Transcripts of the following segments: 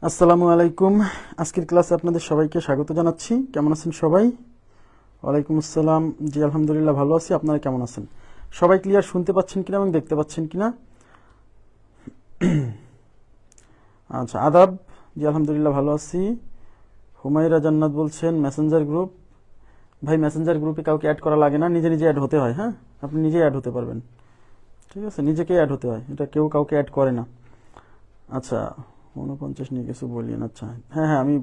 আসসালামু আলাইকুম। আজকের ক্লাসে আপনাদের সবাইকে স্বাগত জানাচ্ছি। কেমন আছেন সবাই? ওয়ালাইকুম আসসালাম। জি আলহামদুলিল্লাহ ভালো আছি। আপনারা কেমন আছেন? সবাই ক্লিয়ার শুনতে পাচ্ছেন কিনা এবং দেখতে পাচ্ছেন কিনা? আচ্ছা, আদাব। জি আলহামদুলিল্লাহ ভালো আছি। হুমায়রা জান্নাত বলছেন মেসেঞ্জার গ্রুপ। ভাই মেসেঞ্জার গ্রুপে কাউকে অ্যাড করা লাগে না, নিজে নিজে অ্যাড হতে হয়। হ্যাঁ, আপনি নিজেই অ্যাড হতে পারবেন। ঠিক আছে, নিজেকেই অ্যাড হতে হয়, এটা কেউ কাউকে অ্যাড করে না। আচ্ছা, 49 নিয়ে কিছু বলিয়েন। আচ্ছা, হ্যাঁ হ্যাঁ আমি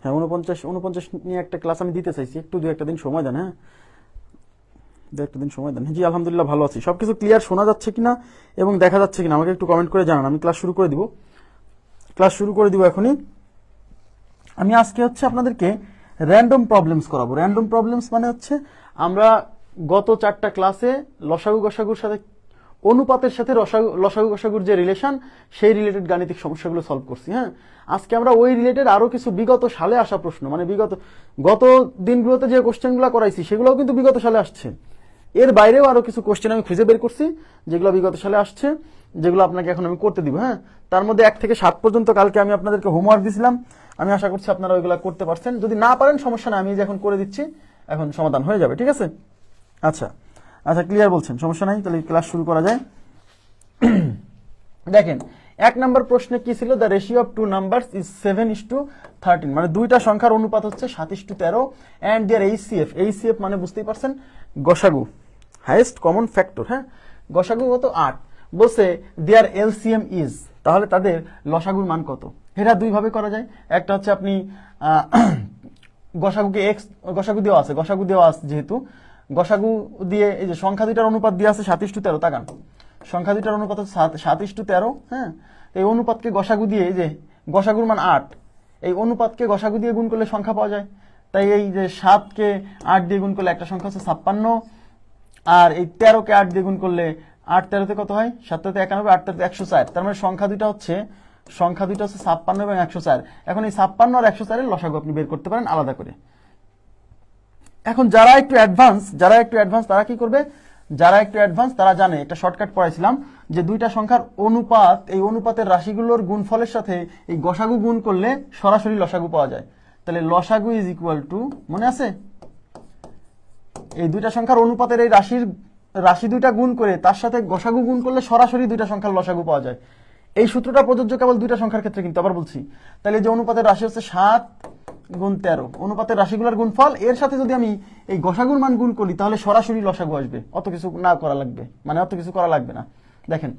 হ্যাঁ 49 নিয়ে একটা ক্লাস আমি দিতে চাইছি, একটু দু একটা দিন সময় দেন। হ্যাঁ, দু একটা দিন সময় দেন। জি আলহামদুলিল্লাহ ভালো আছি। সবকিছু ক্লিয়ার শোনা যাচ্ছে কিনা এবং দেখা যাচ্ছে কিনা আমাকে একটু কমেন্ট করে জানান। আমি ক্লাস শুরু করে দিব এখনই। আমি আজকে আপনাদেরকে র্যান্ডম প্রবলেমস করাবো। র্যান্ডম প্রবলেমস মানে আমরা গত 4টা ক্লাসে লসাগু গসাগুর সাথে অনুপাতের সাথে লসাগু গসাগুর যে রিলেশন, সেই রিলেটেড গাণিতিক সমস্যাগুলো সলভ করছি। হ্যাঁ, আজকে আমরা ওই রিলেটেড আরো কিছু বিগত সালে আসা প্রশ্ন, মানে গত দিনগুলোতে যে কোশ্চেনগুলো করাইছি সেগুলোও কিন্তু বিগত সালে আসছে। এর বাইরেও আরো কিছু কোশ্চেন আমি খুঁজে বের করছি যেগুলো বিগত সালে আসছে, যেগুলো আপনাকে এখন আমি করতে দিব। হ্যাঁ, তার মধ্যে 1 থেকে 7 পর্যন্ত কালকে আমি আপনাদেরকে হোমওয়ার্ক দিয়েছিলাম। আমি আশা করছি আপনারা ওইগুলো করতে পারছেন। যদি না পারেন সমস্যা না, আমি যে এখন করে দিচ্ছি, এখন সমাধান হয়ে যাবে। ঠিক আছে? আচ্ছা আচ্ছা, ক্লিয়ার বলছেন, সমস্যা নাই। তাহলে ক্লাস শুরু করা যায়। দেখেন, 1 নম্বর প্রশ্নে কি ছিল? The ratio of 2 numbers is 7:13, মানে দুইটা সংখ্যার অনুপাত হচ্ছে 7:13 এন্ড দেয়ার এইচসিএফ মানে বুঝতেই পারছেন, গসাগু, হাইয়েস্ট কমন ফ্যাক্টর। হ্যাঁ, গসাগু কত? 8। বলছে দেয়ার এলসিএম ইজ, তাহলে তাদের লসাগুর মান কত? এটা দুই ভাবে করা যায়। একটা হচ্ছে আপনি গসাগুকে গসাগু দেওয়া আছে যেহেতু গসাগু দিয়ে, এই যে সংখ্যা দুইটার অনুপাত দিয়ে আছে 7:13, তাকান সংখ্যা দুইটার অনুপাত হচ্ছে 7:13। হ্যাঁ, এই অনুপাতকে গসাগু দিয়ে, এই যে গসাগুর মান 8, এই অনুপাতকে গসাগু দিয়ে গুণ করলে সংখ্যা পাওয়া যায়। তাই এই যে 7কে 8 দিয়ে গুণ করলে একটা সংখ্যা হচ্ছে 56, আর এই 13কে 8 দিয়ে গুণ করলে 8 13তে কত হয়? 7 13 91, 8 13 104। তার মানে সংখ্যা দুইটা হচ্ছে 56 এবং 104। এখন এই 56 আর 104 এর লসাগু আপনি বের করতে পারেন আলাদা করে। এখন যারা একটু অ্যাডভান্স তারা কি করবে? তারা জানে, একটা শর্টকাট পড়াইছিলাম যে দুইটা সংখ্যার অনুপাত, এই অনুপাতের রাশিগুলোর গুণফলের সাথে এই গসাগু গুণ করলে সরাসরি লসাগু পাওয়া যায়। তাহলে লসাগু ইজ ইকুয়াল টু, মনে আছে, এই দুইটা সংখ্যার অনুপাতের এই রাশি দুইটা গুণ করে তার সাথে গসাগু গুণ করলে সরাসরি দুইটা সংখ্যার লসাগু পাওয়া যায়। এই সূত্রটা প্রযোজ্য কেবল দুইটা সংখ্যার ক্ষেত্রে, কিন্তু আবার বলছি, তাহলে যে অনুপাতের রাশি হচ্ছে 7 গুণ 13, অনুপাতের রাশিগুলোর গুণফল, এর সাথে যদি আমি এই গসাগুর মান গুণ করি তাহলে সরাসরি লসাগু আসবে, অত কিছু করা লাগবে না। দেখেন,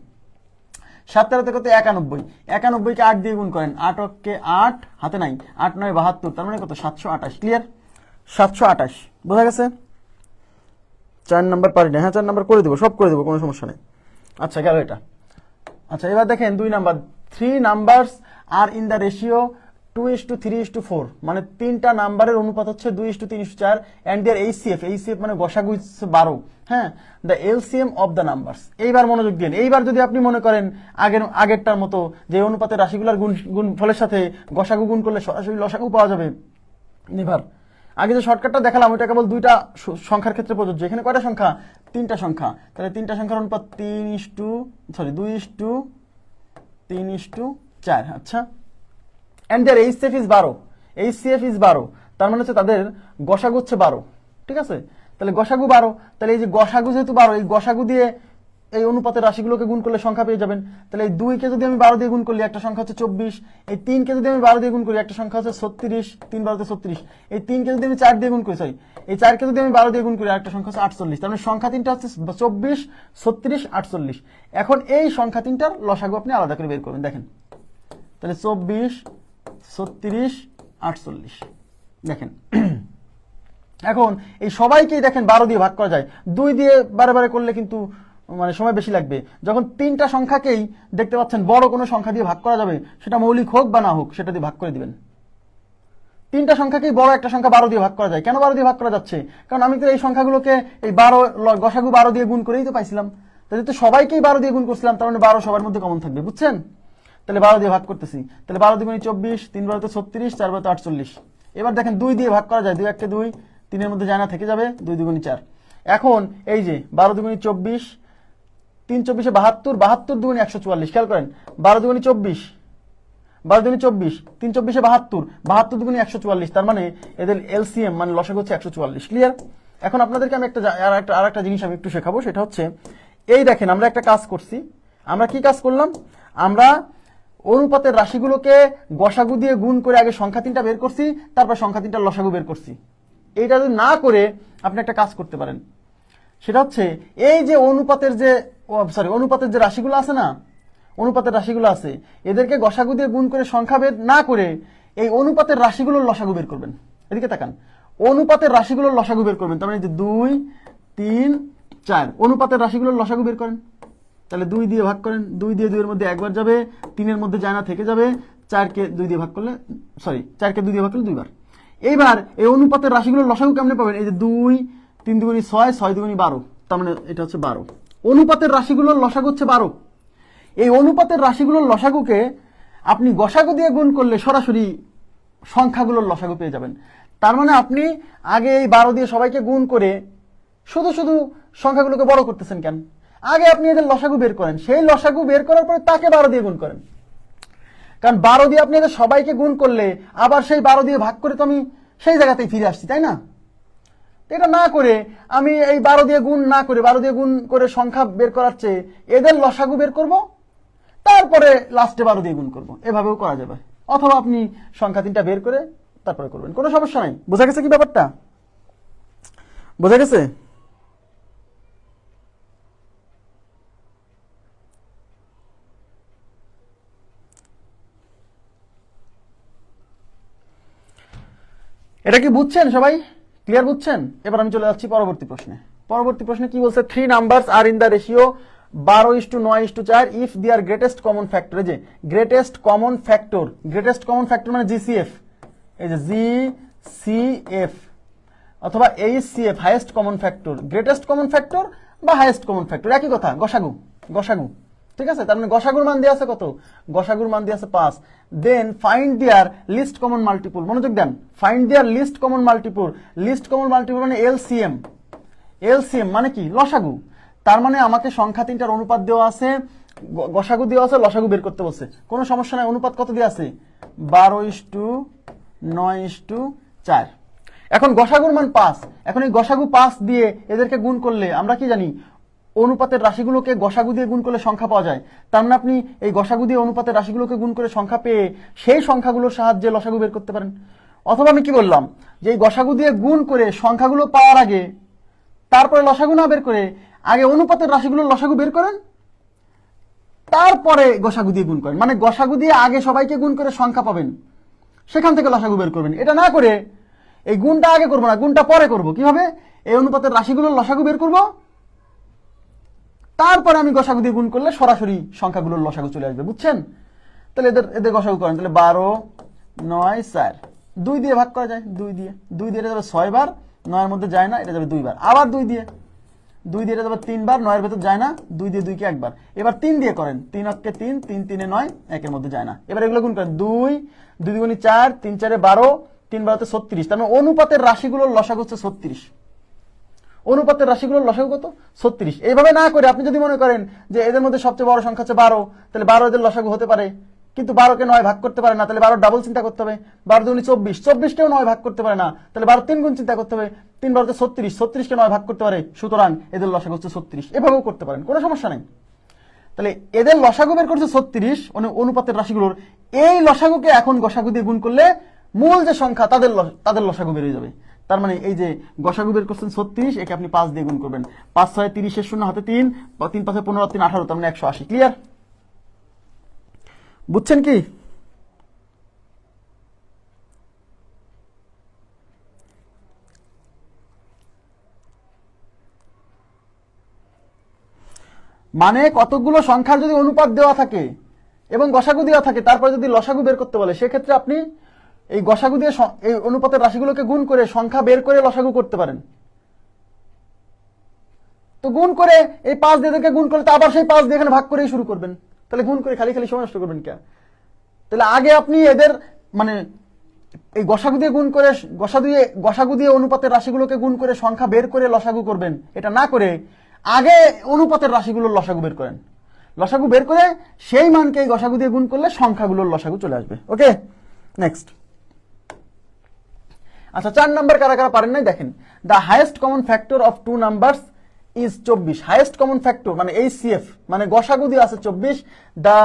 7 13 কত? 91, 91কে 8 দিয়ে গুণ করেন, 8কে 8 হাতে নাই, 8 9 72, তার মানে কত? 728। ক্লিয়ার? 728 বোঝা গেছে? 4 নাম্বার পারি না। হ্যাঁ, 4 নাম্বার করে দেবো, সব করে দেবো, কোনো সমস্যা নেই। আচ্ছা, গেল এটা। আচ্ছা, এবার দেখেন 2 number, 3 numbers are in the ratio 2:3:4, মানে 3টা নাম্বারের অনুপাত হচ্ছে 2:3:4 এন্ড দেয়ার এইচসিএফ মানে গসাগু হচ্ছে 12। হ্যাঁ, the LCM of the numbers. এইবার মনোযোগ দিন। এইবার যদি আপনি মনে করেন আগেরটার মতো যে অনুপাতের রাশিগুলোর গুণফলের সাথে গসাগু গুণ করলে সরাসরি লসাগু পাওয়া যাবে, নেভার। আগে যে শর্টকাটটা দেখালাম ওটা কেবল দুইটা সংখ্যার ক্ষেত্রে প্রযোজ্য। এখানে কয়টা সংখ্যা? 3টা সংখ্যা। তাহলে 3টা সংখ্যার অনুপাত 2:3:4। আচ্ছা, এন্ড দেয়ার এইচসিএফ ইজ 12, তার মানে হচ্ছে তাদের গসাগু হচ্ছে 12। ঠিক আছে? তাহলে গসাগু 12, তাহলে এই যে গসাগু যেহেতু 12, এই গসাগু দিয়ে এই অনুপাতের রাশিগুলোকে গুণ করলে সংখ্যা পেয়ে যাবেন। তাহলে এই 2কে যদি আমি 12 দিয়ে গুণ করি একটা সংখ্যা হচ্ছে 24, এই 3কে যদি আমি 12 দিয়ে গুণ করি একটা সংখ্যা হচ্ছে 36, 3 12 36, এই 3কে যদি আমি 4 দিয়ে গুণ করি, এই 4কে যদি আমি 12 দিয়ে গুণ করি একটা সংখ্যা হচ্ছে 48। তার মানে সংখ্যা তিনটা হচ্ছে 24, 36, 48। এখন এই সংখ্যা তিনটার লসাগু আপনি আলাদা করে বের করবেন। দেখেন, তাহলে 24, 36, 48। দেখেন, এখন এই সবাইকেই দেখেন 12 দিয়ে ভাগ করা যায়। 2 দিয়ে বারে করলে কিন্তু মানে সময় বেশি লাগবে। যখন 3টা সংখ্যাকেই দেখতে পাচ্ছেন বড় কোনো সংখ্যা দিয়ে ভাগ করা যাবে, সেটা মৌলিক হোক বা না হোক, সেটা দিয়ে ভাগ করে দিবেন। 3টা সংখ্যাকেই বড় একটা সংখ্যা 12 দিয়ে ভাগ করা যায়। কেন 12 দিয়ে ভাগ করা যাচ্ছে? কারণ আমি তো এই সংখ্যাগুলোকে এই 12 গসাগু 12 দিয়ে গুণ করেই তো পাইছিলাম। তাহলে তো সবাইকেই 12 দিয়ে গুণ করছিলাম, তার মানে 12 সবার মধ্যে কমন থাকবে, বুঝছেন? তাহলে 12 দিয়ে ভাগ করতেছি। তাহলে 12 দুগুণে 24, 3 12 36, 4 12 48। এবার দেখেন 2 দিয়ে ভাগ করা যায়, 2 1 2, 3 এর মধ্যে যায় না, থেকে যাবে 2 2 4। এখন এই যে 12 2 24, 3 24 72, 72 দুগুণে 144, খেয়াল করেন 12 দুগুণে 24, 12 দুগুণে 24, 3 24 72, 72 দুগুণে 144, তার মানে এদের এলসিএম মানে লসাগু হচ্ছে 144। ক্লিয়ার? এখন আপনাদেরকে আমি আর একটা জিনিস আমি একটু শেখাবো, সেটা হচ্ছে এই দেখেন আমরা একটা কাজ করছি। আমরা কি কাজ করলাম? আমরা অনুপাতের রাশিগুলোকে গসাগু দিয়ে গুণ করে আগে সংখ্যা 3টা বের করছি, তারপর সংখ্যা 3টার লসাগু বের করছি। এইটা যদি না করে আপনি একটা কাজ করতে পারেন, সেটা হচ্ছে এই যে অনুপাতের যে রাশিগুলো আছে না, অনুপাতের রাশিগুলো আছে, এদেরকে গসাগু দিয়ে গুণ করে সংখ্যা বের না করে এই অনুপাতের রাশিগুলোর লসাগু বের করবেন। এদিকে তাকান, অনুপাতের রাশিগুলোর লসাগু বের করবেন। তার মানে যে 2 3 4 অনুপাতের রাশিগুলোর লসাগু বের করেন। তাহলে 2 দিয়ে ভাগ করেন, 2 দিয়ে 2 এর মধ্যে একবার যাবে, 3 এর মধ্যে যায় না, থেকে যাবে। 4কে 2 দিয়ে ভাগ করলে 2বার। এইবার এই অনুপাতের রাশিগুলোর লসাগু কেমনে পাবেন? এই যে 2 3 দুগুণী 6, 6 দুগুণী 12, তার মানে এটা হচ্ছে 12। অনুপাতের রাশিগুলোর লসাগু হচ্ছে 12। এই অনুপাতের রাশিগুলোর লসাগুকে আপনি গসাগু দিয়ে গুণ করলে সরাসরি সংখ্যাগুলোর লসাগু পেয়ে যাবেন। তার মানে আপনি আগে এই 12 দিয়ে সবাইকে গুণ করে শুধু শুধু সংখ্যাগুলোকে বড় করতেছেন কেন? আগে আপনি এদের লসাগু বের করেন, সেই লসাগু বের করার পরে তাকে 12 দিয়ে গুণ করেন। কারণ 12 দিয়ে আপনি এদের সবাইকে গুণ করলে আবার সেই 12 দিয়ে ভাগ করে তো আমি সেই জায়গাতেই ফিরে আসছি, তাই না? এটা না করে আমি এই 12 দিয়ে গুণ না করে 12 দিয়ে গুণ করে সংখ্যা বের করার চেয়ে এদের লসাগু বের করব, তারপরে লাস্টে 12 দিয়ে গুণ করব। এভাবেও করা যাবে। অথবা আপনি সংখ্যা 3টা বের করে তারপরে করবেন, কোনো সমস্যা নাই। বোঝা গেছে কি ব্যাপারটা? বোঝা গেছে? এটা কি বুঝছেন সবাই? ক্লিয়ার বুঝছেন? এবার আমি চলে যাচ্ছি পরবর্তী প্রশ্নে। পরবর্তী প্রশ্নে কি বলছে? 3 numbers are in the ratio 12:9:4 if their greatest common factor. এই যে greatest common factor, greatest common factor মানে জিসিএফ, এই যে জিসিএফ অথবা HCF, highest common factor. Greatest common factor বা হাইয়েস্ট কমন ফ্যাক্টর একই কথা, গসাগু। গসাগু, ঠিক আছে? তার মানে গসাগুর মান দেওয়া আছে কত? গসাগুর মান দেওয়া আছে 5। Then find their least common multiple. মনোযোগ দেন, find their least common multiple. Least common multiple মানে এলসিএম। এলসিএম মানে কি? লসাগু। তার মানে আমাকে সংখ্যা 3টার অনুপাত দেওয়া আছে, গসাগু দেওয়া আছে, লসাগু বের করতে বলছে। কোনো সমস্যা নাই। অনুপাত কত দেওয়া আছে? 12:9:4। এখন গসাগুর মান 5। এখন এই গসাগু 5 দিয়ে এদেরকে গুণ করলে আমরা কি জানি? অনুপাতের রাশিগুলোকে গসাগু দিয়ে গুণ করলে সংখ্যা পাওয়া যায়। তার মানে আপনি এই গসাগু দিয়ে অনুপাতের রাশিগুলোকে গুণ করে সংখ্যা পেয়ে সেই সংখ্যাগুলোর সাহায্যে লসাগু বের করতে পারেন। অথবা আমি কি বললাম, যে এই গসাগু দিয়ে গুণ করে সংখ্যাগুলো পাওয়ার আগে তারপরে লসাগু না বের করে আগে অনুপাতের রাশিগুলোর লসাগু বের করেন, তারপরে গসাগু দিয়ে গুণ করেন। মানে গসাগু দিয়ে আগে সবাইকে গুণ করে সংখ্যা পাবেন, সেখান থেকে লসাগু বের করবেন। এটা না করে এই গুণটা আগে করবো না, গুণটা পরে করবো। কিভাবে? এই অনুপাতের রাশিগুলোর লসাগু বের করবো, তারপরে আমি গসাগু দিয়ে গুণ করলে সরাসরি সংখ্যাগুলোর লসাগু চলে আসবে। বুঝছেন? তাহলে এদের গসাগু করেন। তাহলে 12:9:4 2 দিয়ে ভাগ করা যায়, 2 দিয়ে এটা যাবে 6 বার, 9 এর মধ্যে যায় না, এটা যাবে 2 বার। আবার 2 দিয়ে এটা যাবে 3 বার, 9 এর ভেতর যায় না, 2 দিয়ে 2 কে একবার। এবার 3 দিয়ে করেন, 3 অক্ষে 3, 3 3 9, 1 এর মধ্যে যায় না। এবার এগুলো গুণ করেন, 2 2 দুগুণী 4, 3 4 12, 3 12 36। তার মানে অনুপাতের রাশিগুলোর লসাগু হচ্ছে 36। অনুপাতের রাশিগুলোর লসাগু কত? 36। এইভাবে না করে আপনি যদি মনে করেন যে এদের মধ্যে সবচেয়ে বড় সংখ্যা হচ্ছে 12, তাহলে 12 এদের লসাগু হতে পারে, কিন্তু 12কে 9 ভাগ করতে পারে না, তাহলে 12 ডাবল চিন্তা করতে হবে। 12 দুগুণী 24, 24কেও 9 ভাগ করতে পারে না, তাহলে 12 3 গুণ চিন্তা করতে হবে। 3 12 36, 36কে 9 ভাগ করতে পারে, সুতরাং এদের লসাগু হচ্ছে 36। এভাবেও করতে পারেন, কোনো সমস্যা নেই। তাহলে এদের লসাগু বের করছে 36 অনুপাতের রাশিগুলোর। এই লসাগুকে এখন গসাগু দিয়ে গুণ করলে মূল যে সংখ্যা তাদের লসাগু বেরিয়ে যাবে। তার মানে এই যে গসাগু বের করছেন 36, একে আপনি 5 দিয়ে গুণ করবেন। 5 6 30, 0 হাতে 3, 3 5 15, 3 18, তার মানে 180। ক্লিয়ার? বুঝছেন কি? মানে কতগুলো সংখ্যার যদি অনুপাত দেওয়া থাকে এবং গসাগু দেওয়া থাকে, তারপরে যদি লসাগু বের করতে বলে, সেক্ষেত্রে আপনি এই গসাগু দিয়ে এই অনুপাতের রাশিগুলোকে গুণ করে সংখ্যা বের করে লসাগু করতে পারেন। তো গুণ করে এই 5 দিয়ে এদেরকে গুণ করলে তো আবার সেই 5 দিয়ে এখানে ভাগ করেই শুরু করবেন। তাহলে গুণ করে খালি সময় নষ্ট করবেন কেন? তাহলে আগে আপনি এদের মানে এই গসাগু দিয়ে গুণ করে গসাগু দিয়ে অনুপাতের রাশিগুলোকে গুণ করে সংখ্যা বের করে লসাগু করবেন। এটা না করে আগে অনুপাতের রাশিগুলোর লসাগু বের করেন, লসাগু বের করে সেই মানকে এই গসাগু দিয়ে গুণ করলে সংখ্যাগুলোর লসাগু চলে আসবে। Okay, next. আচ্ছা, 4 নাম্বার কারা কারা পারেন নাই দেখেন। The highest common factor of two numbers is 24। Highest common factor মানে HCF মানে গসাগু দিয়ে আছে 24, the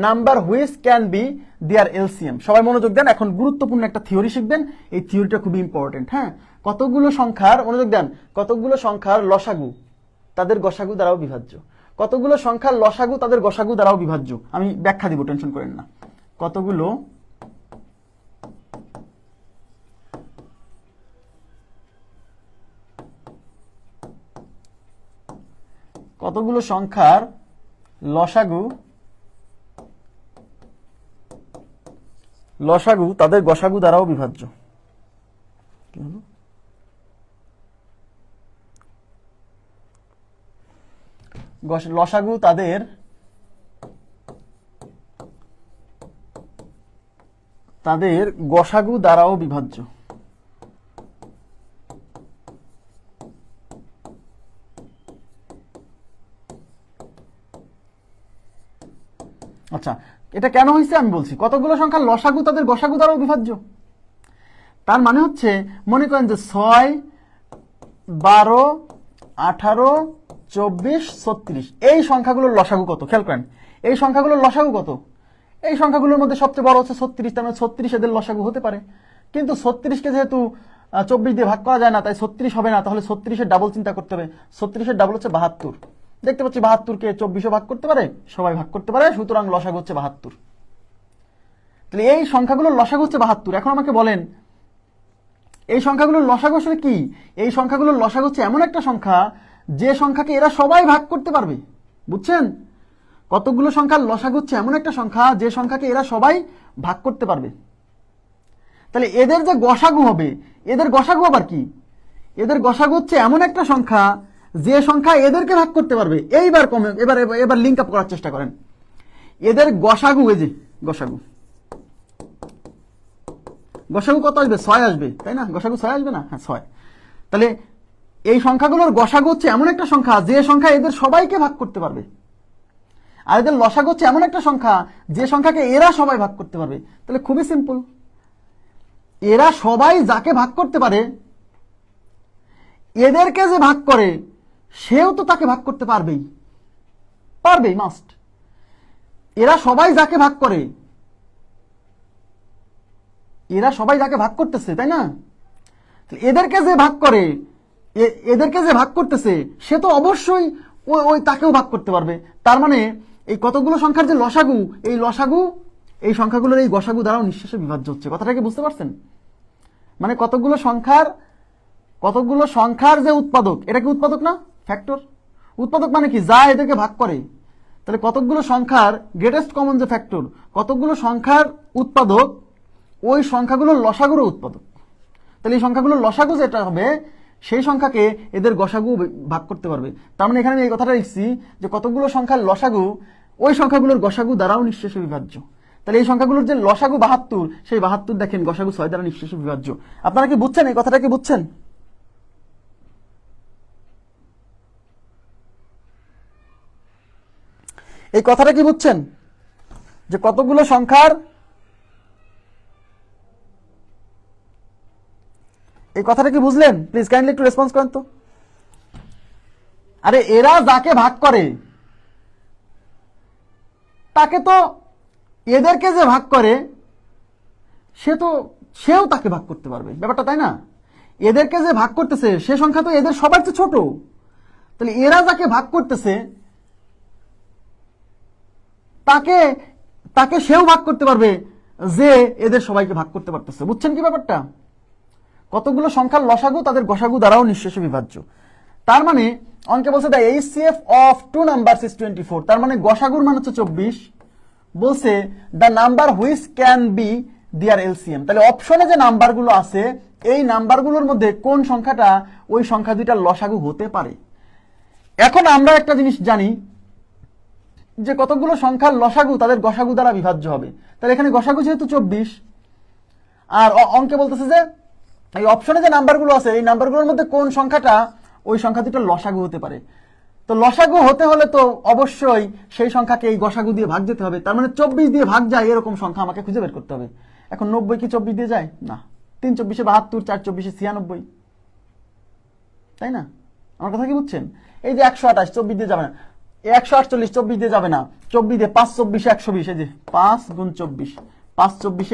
number which can be their LCM। সবাই মনোযোগ দেন, এখন গুরুত্বপূর্ণ একটা থিওরি শিখবেন, এই থিওরিটা খুবই ইম্পর্টেন্ট। হ্যাঁ, কতগুলো সংখ্যার, মনোযোগ দেন, কতগুলো সংখ্যার লসাগু তাদের গসাগু দ্বারাও বিভাজ্য, কতগুলো সংখ্যার লসাগু তাদের গসাগু দ্বারাও বিভাজ্য। আমি ব্যাখ্যা দিব, টেনশন করেন না। কতগুলো সংখ্যার লসাগু তাদের গসাগু দ্বারাও বিভাজ্য। লসাগু তাদের গসাগু দ্বারাও বিভাজ্য। আচ্ছা, এটা কেন হয়েছে আমি বলছি। কতগুলো সংখ্যার লসাগু তাদের গসাগু দ্বারাও বিভাজ্য, তার মানে হচ্ছে মনে করেন যে 6, 12, 18, 24, 36 এই সংখ্যাগুলোর লসাগু কত, খেয়াল করেন এই সংখ্যাগুলোর লসাগু কত। এই সংখ্যাগুলোর মধ্যে সবচেয়ে বড় হচ্ছে 36, তার মানে 36 এদের লসাগু হতে পারে, কিন্তু 36কে যেহেতু 24 দিয়ে ভাগ করা যায় না, তাই 36 হবে না। তাহলে 36-এর ডাবল চিন্তা করতে হবে, 36-এর ডাবল হচ্ছে 72। দেখতে পাচ্ছি 72কে 24 ভাগ করতে পারে, সবাই ভাগ করতে পারে, সুতরাং লসাগু হচ্ছে 72। তাহলে এই সংখ্যাগুলোর লসাগু হচ্ছে 72। এখন আমাকে বলেন এই সংখ্যাগুলোর লসাগু আসলে কি? এই সংখ্যাগুলোর লসাগু হচ্ছে এমন একটা সংখ্যা যে সংখ্যাকে এরা সবাই ভাগ করতে পারবে। বুঝছেন? কতগুলো সংখ্যার লসাগু হচ্ছে এমন একটা সংখ্যা যে সংখ্যাকে এরা সবাই ভাগ করতে পারবে। তাহলে এদের যে গসাগু হবে, এদের গসাগু আবার কি? এদের গসাগু হচ্ছে এমন একটা সংখ্যা যে সংখ্যা এদেরকে ভাগ করতে পারবে। এবার লিঙ্ক আপ করার চেষ্টা করেন। এদের গসাগু, এই যে গসাগু কত আসবে? 6 আসবে, তাই না? গসাগু 6 আসবে না? হ্যাঁ, 6। তাহলে এই সংখ্যাগুলোর গসাগু হচ্ছে এমন একটা সংখ্যা যে সংখ্যা এদের সবাইকে ভাগ করতে পারবে, আর এদের লসাগু হচ্ছে এমন একটা সংখ্যা যে সংখ্যাকে এরা সবাই ভাগ করতে পারবে। তাহলে খুবই সিম্পল, এরা সবাই যাকে ভাগ করতে পারে, এদেরকে যে ভাগ করে সেও তো তাকে ভাগ করতে পারবেই, মাস্ট। এরা সবাই যাকে ভাগ করে, এরা সবাই যাকে ভাগ করতেছে, তাই না? এদেরকে যে ভাগ করতেছে সে তো অবশ্যই ওই তাকেও ভাগ করতে পারবে। তার মানে এই কতগুলো সংখ্যার যে লসাগু, এই লসাগু এই সংখ্যাগুলোর এই গসাগু দ্বারাও নিঃশেষে বিভাজ্য হচ্ছে। কথাটাকে বুঝতে পারছেন? মানে কতগুলো সংখ্যার যে উৎপাদক, এটা কি উৎপাদক না? ফ্যাক্টর। উৎপাদক মানে কি? যা এদেরকে ভাগ করে। তাহলে কতগুলো সংখ্যার গ্রেটেস্ট কমন যে ফ্যাক্টর, কতগুলো সংখ্যার উৎপাদক ওই সংখ্যাগুলোর লসাগুরও উৎপাদক। তাহলে এই সংখ্যাগুলোর লসাগু যেটা হবে সেই সংখ্যাকে এদের গসাগু ভাগ করতে পারবে। তার মানে এখানে আমি এই কথাটা লিখছি যে কতগুলো সংখ্যার লসাগু ওই সংখ্যাগুলোর গসাগু দ্বারাও নিঃশেষে বিভাজ্য। তাহলে এই সংখ্যাগুলোর যে লসাগু 72, সেই 72 দেখেন গসাগু 6 দ্বারা নিঃশেষে বিভাজ্য। আপনারা কি বুঝছেন? এই কথাটা কি বুঝছেন? এই কথাটা কি বুঝছেন যে কতগুলো সংখ্যার, এই কথাটা কি বুঝলেন? প্লিজ কাইন্ডলি একটু রেসপন্স করেন তো। আরে এরা যাকে ভাগ করে তাকে তো, এদেরকে যে ভাগ করে সেও তাকে ভাগ করতে পারবে, ব্যাপারটা তাই না? এদেরকে যে ভাগ করতেছে সে সংখ্যা তো এদের সবার চেয়ে ছোট। তাহলে এরা যাকে ভাগ করতেছে তাকে সেও ভাগ করতে পারবে যে এদের সবাইকে ভাগ করতে পারতেছে। বুঝছেন কি ব্যাপারটা? কতগুলো সংখ্যার লসাগু তাদের গসাগু দ্বারাও নিঃশেষে বিভাজ্য। তার মানে অঙ্কে বলছে the HCF of two numbers is 24। তার মানে গসাগুর মান হচ্ছে 24। বলছে the number which can be their LCM। তাহলে অপশনে যে নাম্বারগুলো আছে এই নাম্বারগুলোর মধ্যে কোন সংখ্যাটা ওই সংখ্যা দুইটার লসাগু হতে পারে। এখন আমরা একটা জিনিস জানি যে কতগুলো সংখ্যার লসাগু তাদের গসাগু দ্বারা বিভাজ্য হবে। তাহলে এখানে গসাগু যেহেতু 24, আর অঙ্কে বলতেছে যে এই অপশনে যে নাম্বারগুলো আছে এই নাম্বারগুলোর মধ্যে কোন সংখ্যাটা ওই সংখ্যা দুটোর লসাগু হতে পারে। তো লসাগু হতে হলে তো অবশ্যই সেই সংখ্যাকে এই গসাগু দিয়ে ভাগ দিতে হবে, তার মানে 24 দিয়ে ভাগ যায় এরকম সংখ্যা আমাকে খুঁজে বের করতে হবে। এখন 90 কি 24 দিয়ে যায় না, 3 24 72, 4 24 96, তাই না? আমার কথা কি বুঝছেন? এই যে 128 24 দিয়ে যাবে না, 148 24 দিয়ে যাবে না, 24 দিয়ে 5 24 120, এই যে 5 গুণ 24, 5 24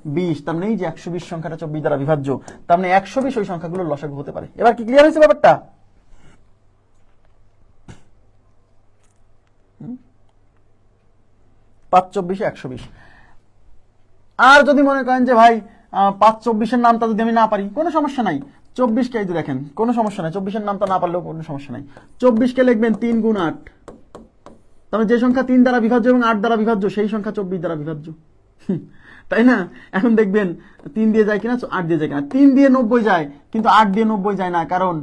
120, তার মানে এই যে 120 সংখ্যাটা 24 দ্বারা বিভাজ্য, তার মানে 120 ওই সংখ্যাগুলোর লসাগু হতে পারে। এবার কি ক্লিয়ার হয়েছে ব্যাপারটা? 5 24 120। আর যদি মনে করেন যে ভাই 5 24-এর নামটা যদি আমি না পারি, কোনো সমস্যা নাই, 24 কে দেখেন কোনো সমস্যা নাই, 24-এর নামটা না পারলেও কোনো সমস্যা নাই। 24 কে লিখবেন 3 গুণ 8, তবে যে সংখ্যা 3 দ্বারা বিভাজ্য এবং 8 দ্বারা বিভাজ্য সেই সংখ্যা 24 দ্বারা বিভাজ্য, তাই না? এখন দেখবেন 3 দিয়ে যায় কিনা, 8 দিয়ে যায় কিনা। 3 দিয়ে 90 যায়, কিন্তু 8 দিয়ে 90 যায় না, কারণ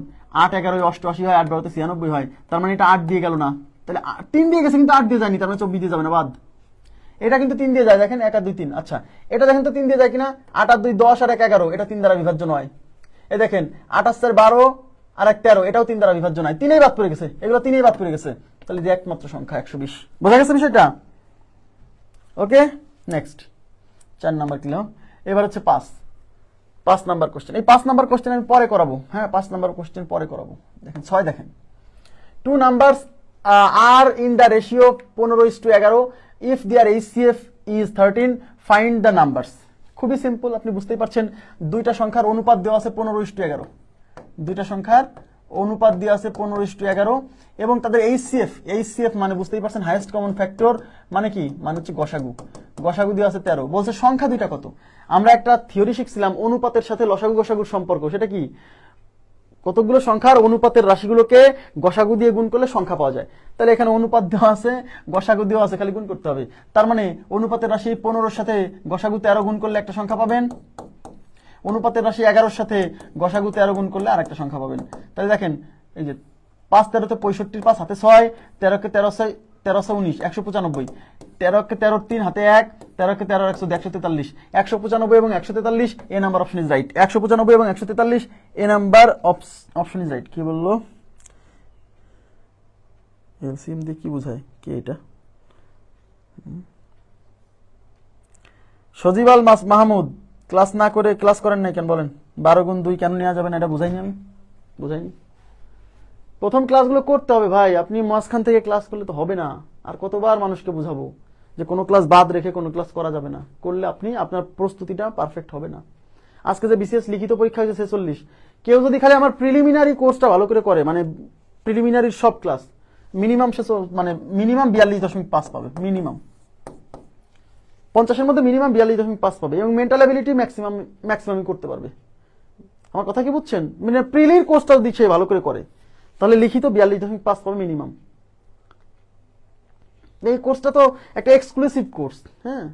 8 11 88 হয়, 8 12 96 হয়, তার মানে এটা 8 দিয়ে গেল না। তাহলে 3 দিয়ে গেছে কিন্তু 8 দিয়ে যায়নি, তার মানে 24 দিয়ে যাবে না, বাদ। এটা কিন্তু 3 দিয়ে যায়, দেখেন 1 আর 2 3। আচ্ছা, এটা দেখেন তো 3 দিয়ে যায় কিনা, 8 আর 2 10 আর 1 11, এটা 3 দ্বারা বিভাজ্য নয়। এই দেখেন 28 আর 12 আর 1 13, এটাও 3 দ্বারা বিভাজ্য নয়, 3এই বাদ পড়ে গেছে, এগুলো 3এই বাদ পড়ে গেছে। তাহলে যে একমাত্র সংখ্যা 120। বোঝা গেছে বিষয়টা? ওকে, নেক্সট 4 নাম্বার ক্লিয়ার। এবার হচ্ছে 5 নাম্বার কোশ্চেন। এই 5 নাম্বার কোশ্চেন আমি পরে করাবো, হ্যাঁ 5 নাম্বার কোশ্চেন পরে করাবো। দেখেন 6 দেখেন, 2 numbers are in the ratio 15:11 if their HCF is 13, find the numbers। খুবই সিম্পল, আপনি বুঝতেই পারছেন, দুইটা সংখ্যার অনুপাত দেওয়া আছে 15:11, দুইটা সংখ্যার অনুপাত দেওয়া আছে 15:11, এবং তাদের এইচসিএফ মানে বুঝতেই পারছেন হাইয়েস্ট কমন ফ্যাক্টর, মানে কি, মানে হচ্ছে গসাগু দেওয়া আছে 13। বলছে সংখ্যা দুইটা কত। আমরা একটা থিওরি শিখছিলাম অনুপাতের সাথে লসাগু গসাগুর সম্পর্ক, সেটা কি, কতগুলো সংখ্যার অনুপাতের রাশিগুলোকে গসাগু দিয়ে গুণ করলে সংখ্যা পাওয়া যায়। তাহলে এখানে অনুপাত দেওয়া আছে, গসাগু দেওয়া আছে, খালি গুণ করতে হবে। তার মানে অনুপাতের রাশি 15-র সাথে গসাগু 13 গুণ করলে একটা সংখ্যা পাবেন, অনুপাতের রাশি 11-র সাথে গসাগু 13 গুণ করলে আরেকটা সংখ্যা পাবেন। তাহলে দেখেন, এই যে 5 13 তে 65, 5 হাতে 6, 13 কে 13 6 1319 195, 13 কে 13 3 হাতে 1, 13 কে 13 143, 195 এবং 143, এ নাম্বার অপশন ইজ রাইট। 195 এবং 143, এ নাম্বার অপশন ইজ রাইট। কি বললো? এলসিএম দিয়ে কি বোঝায়, কি এটা? সজিব আল মাহমুদ, ক্লাস না করে, ক্লাস করেন নাই কেন বলেন? 12 গুণ 2 কেন নেওয়া যাবে না, এটা বুঝাইনি আমি, বুঝাইনি। প্রথম ক্লাসগুলো করতে হবে ভাই, আপনি মাঝখান থেকে ক্লাস করলে তো হবে না। আর কতবার মানুষকে বুঝাবো যে কোনো ক্লাস বাদ রেখে কোনো ক্লাস করা যাবে না, করলে আপনি আপনার প্রস্তুতিটা পারফেক্ট হবে না। আজকে যে বিসিএস লিখিত পরীক্ষা হয়েছে 46, কেউ যদি খালি আমার প্রিলিমিনারি কোর্সটা ভালো করে করে, মানে প্রিলিমিনারির সব ক্লাস মিনিমাম মানে মিনিমাম 42.5 পাবে, মিনিমাম 50-এর মধ্যে মিনিমাম 42.5 পাবে, এবং মেন্টাল অ্যাবিলিটি ম্যাক্সিমামই করতে পারবে। আমার কথা কি বুঝছেন? মানে প্রিলির কোর্সটা যদি সে ভালো করে করে, তাহলে লিখিত 42.5 পাবে মিনিমাম। এই কোর্সটা তো একটা এক্সক্লুসিভ কোর্স, হ্যাঁ।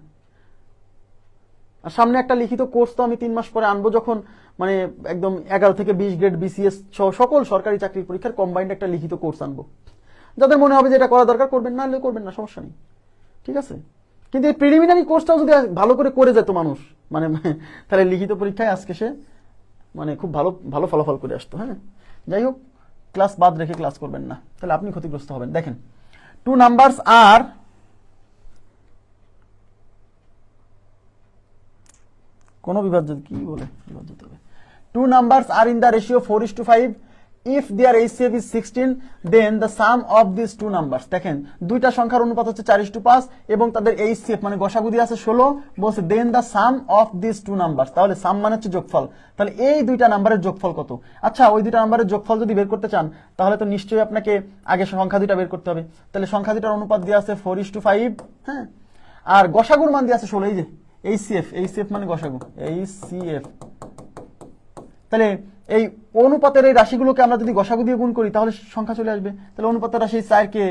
আর সামনে একটা লিখিত কোর্স তো আমি 3 মাস পরে আনবো, যখন মানে একদম 11 থেকে 20 গ্রেড বিসিএস সকল সরকারি চাকরির পরীক্ষার কম্বাইন্ড একটা লিখিত কোর্স আনবো। যাদের মনে হবে যে এটা করা দরকার করবেন, না হলে করবেন না, সমস্যা নেই, ঠিক আছে। কিন্তু এই প্রিলিমিনারি কোর্সটাও যদি ভালো করে করে যেত মানুষ, মানে তাহলে লিখিত পরীক্ষায় আজকে সে মানে খুব ভালো ভালো ফলাফল করে আসতো, হ্যাঁ। যাই হোক, ক্লাস বাদ রেখে ক্লাস করবেন না, তাহলে আপনি ক্ষতিগ্রস্ত হবেন। দেখেন 2 numbers are কোন বিভাজ্য, কি বলে বিভাজ্য হবে, 2 numbers are in the ratio 4:5 if their HCF is 16, then the sum of these 2 numbers। দেখেন দুইটা সংখ্যার অনুপাত হচ্ছে 4:5 এবং তাদের HCF মানে গসাগু দিয়ে আছে 16, বলছে then the sum of these 2 numbers। তাহলে সাম মানে হচ্ছে যোগফল, তাহলে এই দুইটা নাম্বারের যোগফল কত? আচ্ছা, ওই দুইটা নাম্বারের যোগফল যদি বের করতে চান, তাহলে তো নিশ্চয়ই আপনাকে আগে সংখ্যা দুইটা বের করতে হবে। তাহলে সংখ্যা দুইটার অনুপাত দিয়ে আছে 4:5, হ্যাঁ, আর গসাগুর মান দিয়ে আছে 16, এই যে HCF মানে গসাগু, HCF। তাহলে এই অনুপাতের এই রাশিগুলোকে আমরা যদি গসাগু দিয়ে গুণ করি, তাহলে সংখ্যা চলে আসবে। তাহলে অনুপাতের রাশি 4 কে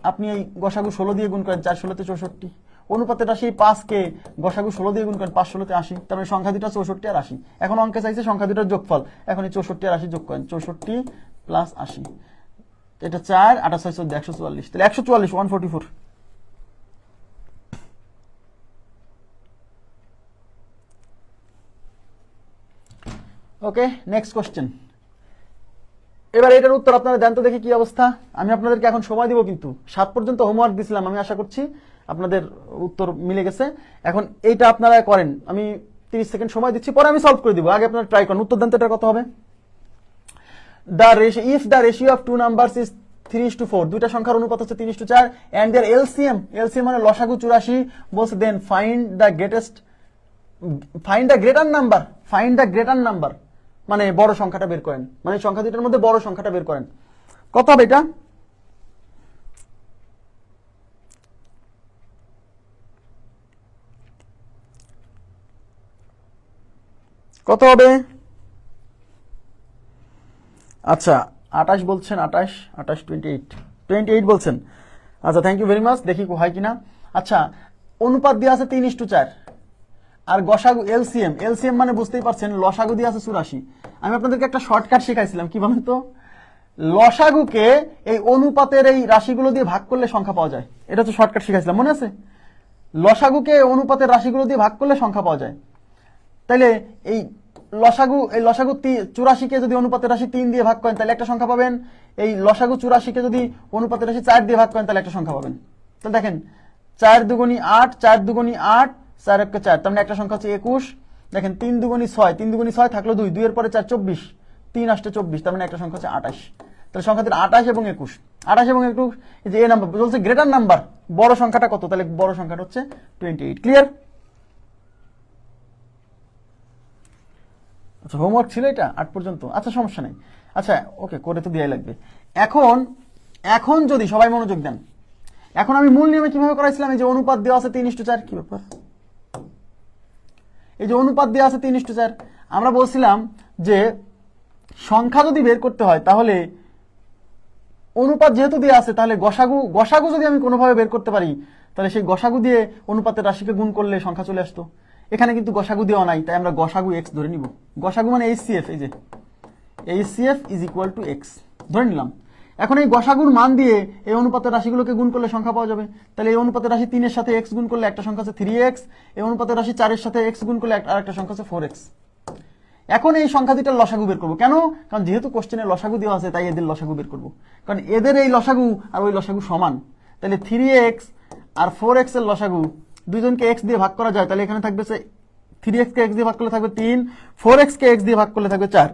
আপনি এই গসাগু 16 দিয়ে গুণ করেন, 4 16 তে 64। অনুপাতের রাশি 5 কে গসাগু 16 দিয়ে গুণ করেন, 5 16 তে 80। তার মানে সংখ্যা দুটো 64 আর 80। এখন অঙ্কে চাইছে সংখ্যা দুটোর যোগফল, এখন এই 64 আর 80 যোগ করেন, 64 প্লাস 80, এটা 4 28 6 14 144, তাহলে 144 144। ওকে, নেক্সট কোশ্চেন। এবার এটার উত্তর আপনারা দেন তো দেখি কি অবস্থা। আমি আপনাদেরকে এখন সময় দিব, কিন্তু 7 পর্যন্ত হোমওয়ার্ক দিছিলাম, আমি আশা করছি আপনাদের উত্তর মিলে গেছে। এখন এইটা আপনারা করেন, আমি 30 সেকেন্ড সময় দিচ্ছি, পরে আমি সলভ করে দিব, আগে আপনারা ট্রাই করেন। উত্তর দেন তো এটা কত হবে। If the ratio of two numbers is 3:4, দুইটা সংখ্যার অনুপাত হচ্ছে 3:4, এন্ড দেয়ার এলসিএম, এলসিএম মানে লসাগু 84 বলছে, then find the greater number, find the greater number মানে বড় সংখ্যাটা বের করেন, মানে সংখ্যা দুইটার মধ্যে বড় সংখ্যাটা বের করেন। কত হবে এটা? কত হবে? আচ্ছা 28 বলছেন, 28 28 বলছেন। আচ্ছা থ্যাংক ইউ ভেরি মাচ, দেখি হয় কিনা। আচ্ছা অনুপাত দিয়ে আছে 3:4, আর গসাগু এলসিএম, এলসিএম মানে বুঝতেই পারছেন লসাগু দিয়ে আছে 84। আমি আপনাদেরকে একটা শর্টকাট শেখাইছিলাম, কি বলেন তো, লসাগুকে এই অনুপাতের এই রাশিগুলো দিয়ে ভাগ করলে সংখ্যা পাওয়া যায়, এটা হচ্ছে শর্টকাট শেখাইছিলাম, মনে আছে? লসাগুকে অনুপাতের রাশিগুলো দিয়ে ভাগ করলে সংখ্যা পাওয়া যায়। তাইলে এই লসাগু 84কে যদি অনুপাতের রাশি 3 দিয়ে ভাগ করেন তাহলে একটা সংখ্যা পাবেন, এই লসাগু 84কে যদি অনুপাতের রাশি 4 দিয়ে ভাগ করেন তাহলে একটা সংখ্যা পাবেন। তাহলে দেখেন 4 দুগুণী 8, 4 দুগুণী 8, 4 1 4, তার মানে একটা সংখ্যা হচ্ছে 21। দেখেন 3 দুগুণী 6, 3 দুগুণী 6 থাকলো 2, 2 এর পরে 4 24, 3 8 24, তার মানে একটা সংখ্যা হচ্ছে 28। তাহলে সংখ্যাটির 28 এবং 21, 28 এবং 21, এই যে এ নাম্বার বলছে গ্রেটার নাম্বার, বড় সংখ্যাটা কত, তাহলে বড় সংখ্যাটা হচ্ছে 28। ক্লিয়ার? আচ্ছা হোমওয়ার্ক ছিল এটা 8 পর্যন্ত, আচ্ছা সমস্যা নেই। আচ্ছা ওকে, করে তো দেওয়াই লাগবে। এখন যদি সবাই মনোযোগ দেন, এখন আমি মূল নিয়মে কিভাবে করাইছিলাম, এই যে অনুপাত দেওয়া আছে 3:4, কি ব্যাপার, এই যে অনুপাত দেওয়া আছে 3:4, আমরা বলছিলাম যে সংখ্যা যদি বের করতে হয় তাহলে অনুপাত যেহেতু দেওয়া আছে, তাহলে গসাগু যদি আমি কোনোভাবে বের করতে পারি তাহলে সেই গসাগু দিয়ে অনুপাতের রাশিকে গুণ করলে সংখ্যা চলে আসতো। এখানে কিন্তু গসাগু দেওয়া নাই, তাই আমরা গসাগু এক্স ধরে নিব। গসাগু মানে এইচসিএফ, এই যে HCF is equal two x ধরে নিলাম। এখন এই গসাগুর মান দিয়ে এই অনুপাতের রাশিগুলোকে গুণ করলে সংখ্যা পাওয়া যাবে। তাহলে এই অনুপাতের রাশি 3 এর সাথে এক্স গুণ করলে একটা সংখ্যা আছে 3x, এই অনুপাতের রাশি 4 এর সাথে এক্স গুণ করলে আরেকটা সংখ্যা আছে 4x। এখন এই সংখ্যা দুইটার লসাগু বের করবো, কেন? কারণ যেহেতু কোশ্চেনে লসাগু দেওয়া আছে তাই এদের লসাগু বের করবো, কারণ এদের এই লসাগু আর ওই লসাগু সমান। তাহলে 3x আর 4x এর লসাগু, দুইজনকে x দিয়ে ভাগ করা যায়, তাহলে এখানে থাকবে 3x কে x দিয়ে ভাগ করলে থাকবে 3, 4x কে x দিয়ে ভাগ করলে থাকবে 4।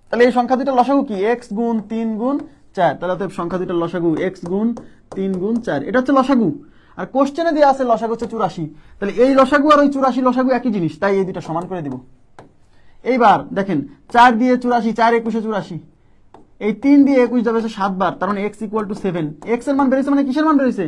তাহলে এই সংখ্যা দুইটার লসাগু কি? x গুণ 3 গুণ 4, তাহলে সংখ্যা দুইটার লসাগু x গুণ 3 গুণ 4, এটা হচ্ছে লসাগু। আর কোশ্চেনে দেওয়া আছে লসাগু হচ্ছে 84, তাহলে এই লসাগু আর ওই 84 লসাগু একই জিনিস, তাই এই দুইটা সমান করে দিব। এইবার দেখেন 4 দিয়ে 84, 4 21 84, এই 3 দিয়ে 21 যাবে 7 বার, তার মানে x ইকুয়াল টু 7। x এর মান বেরিয়েছে, মানে কিসের মান বেরিয়েছে?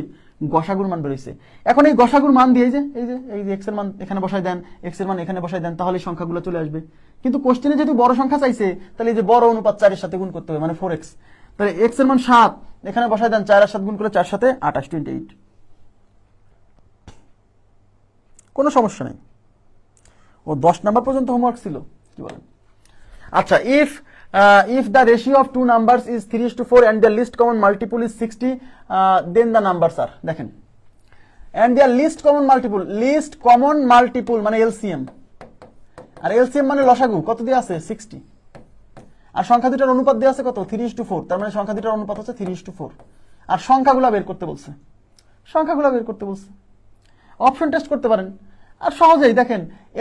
গসাগুর মান বেরিয়েছে। এখন এই গসাগুর মান দিয়ে এই যে x এর মান এখানে বসাই দেন, x এর মান এখানে বসাই দেন, তাহলে সংখ্যাগুলো চলে আসবে। কিন্তু কোশ্চেনে যেহেতু বড় সংখ্যা চাইছে, তাহলে এই যে বড় অনুপাত 4 এর সাথে গুণ করতে হবে, মানে 4x। তাহলে x এর মান 7, এখানে বসাই দেন, 4 আর 7 গুণ করলে 4 সাথে 28, 28। কোনো সমস্যা নেই, ও 10 নাম্বার পর্যন্ত হোমওয়ার্ক ছিল, কি বলেন? আচ্ছা if the ratio of two numbers is 3:4 and their least common multiple is 60, then the numbers are, দেখেন, and their least common multiple মানে LCM, আর LCM মানে লসাগু কত দিয়ে আছে? 60, আর সংখ্যা দুটার অনুপাত দিয়ে আছে কত? 3:4, তার মানে সংখ্যা দুটার অনুপাত হচ্ছে 3:4। আর সংখ্যাগুলো বের করতে বলছে, অপশন টেস্ট করতে পারেন। আর সহজেই দেখেন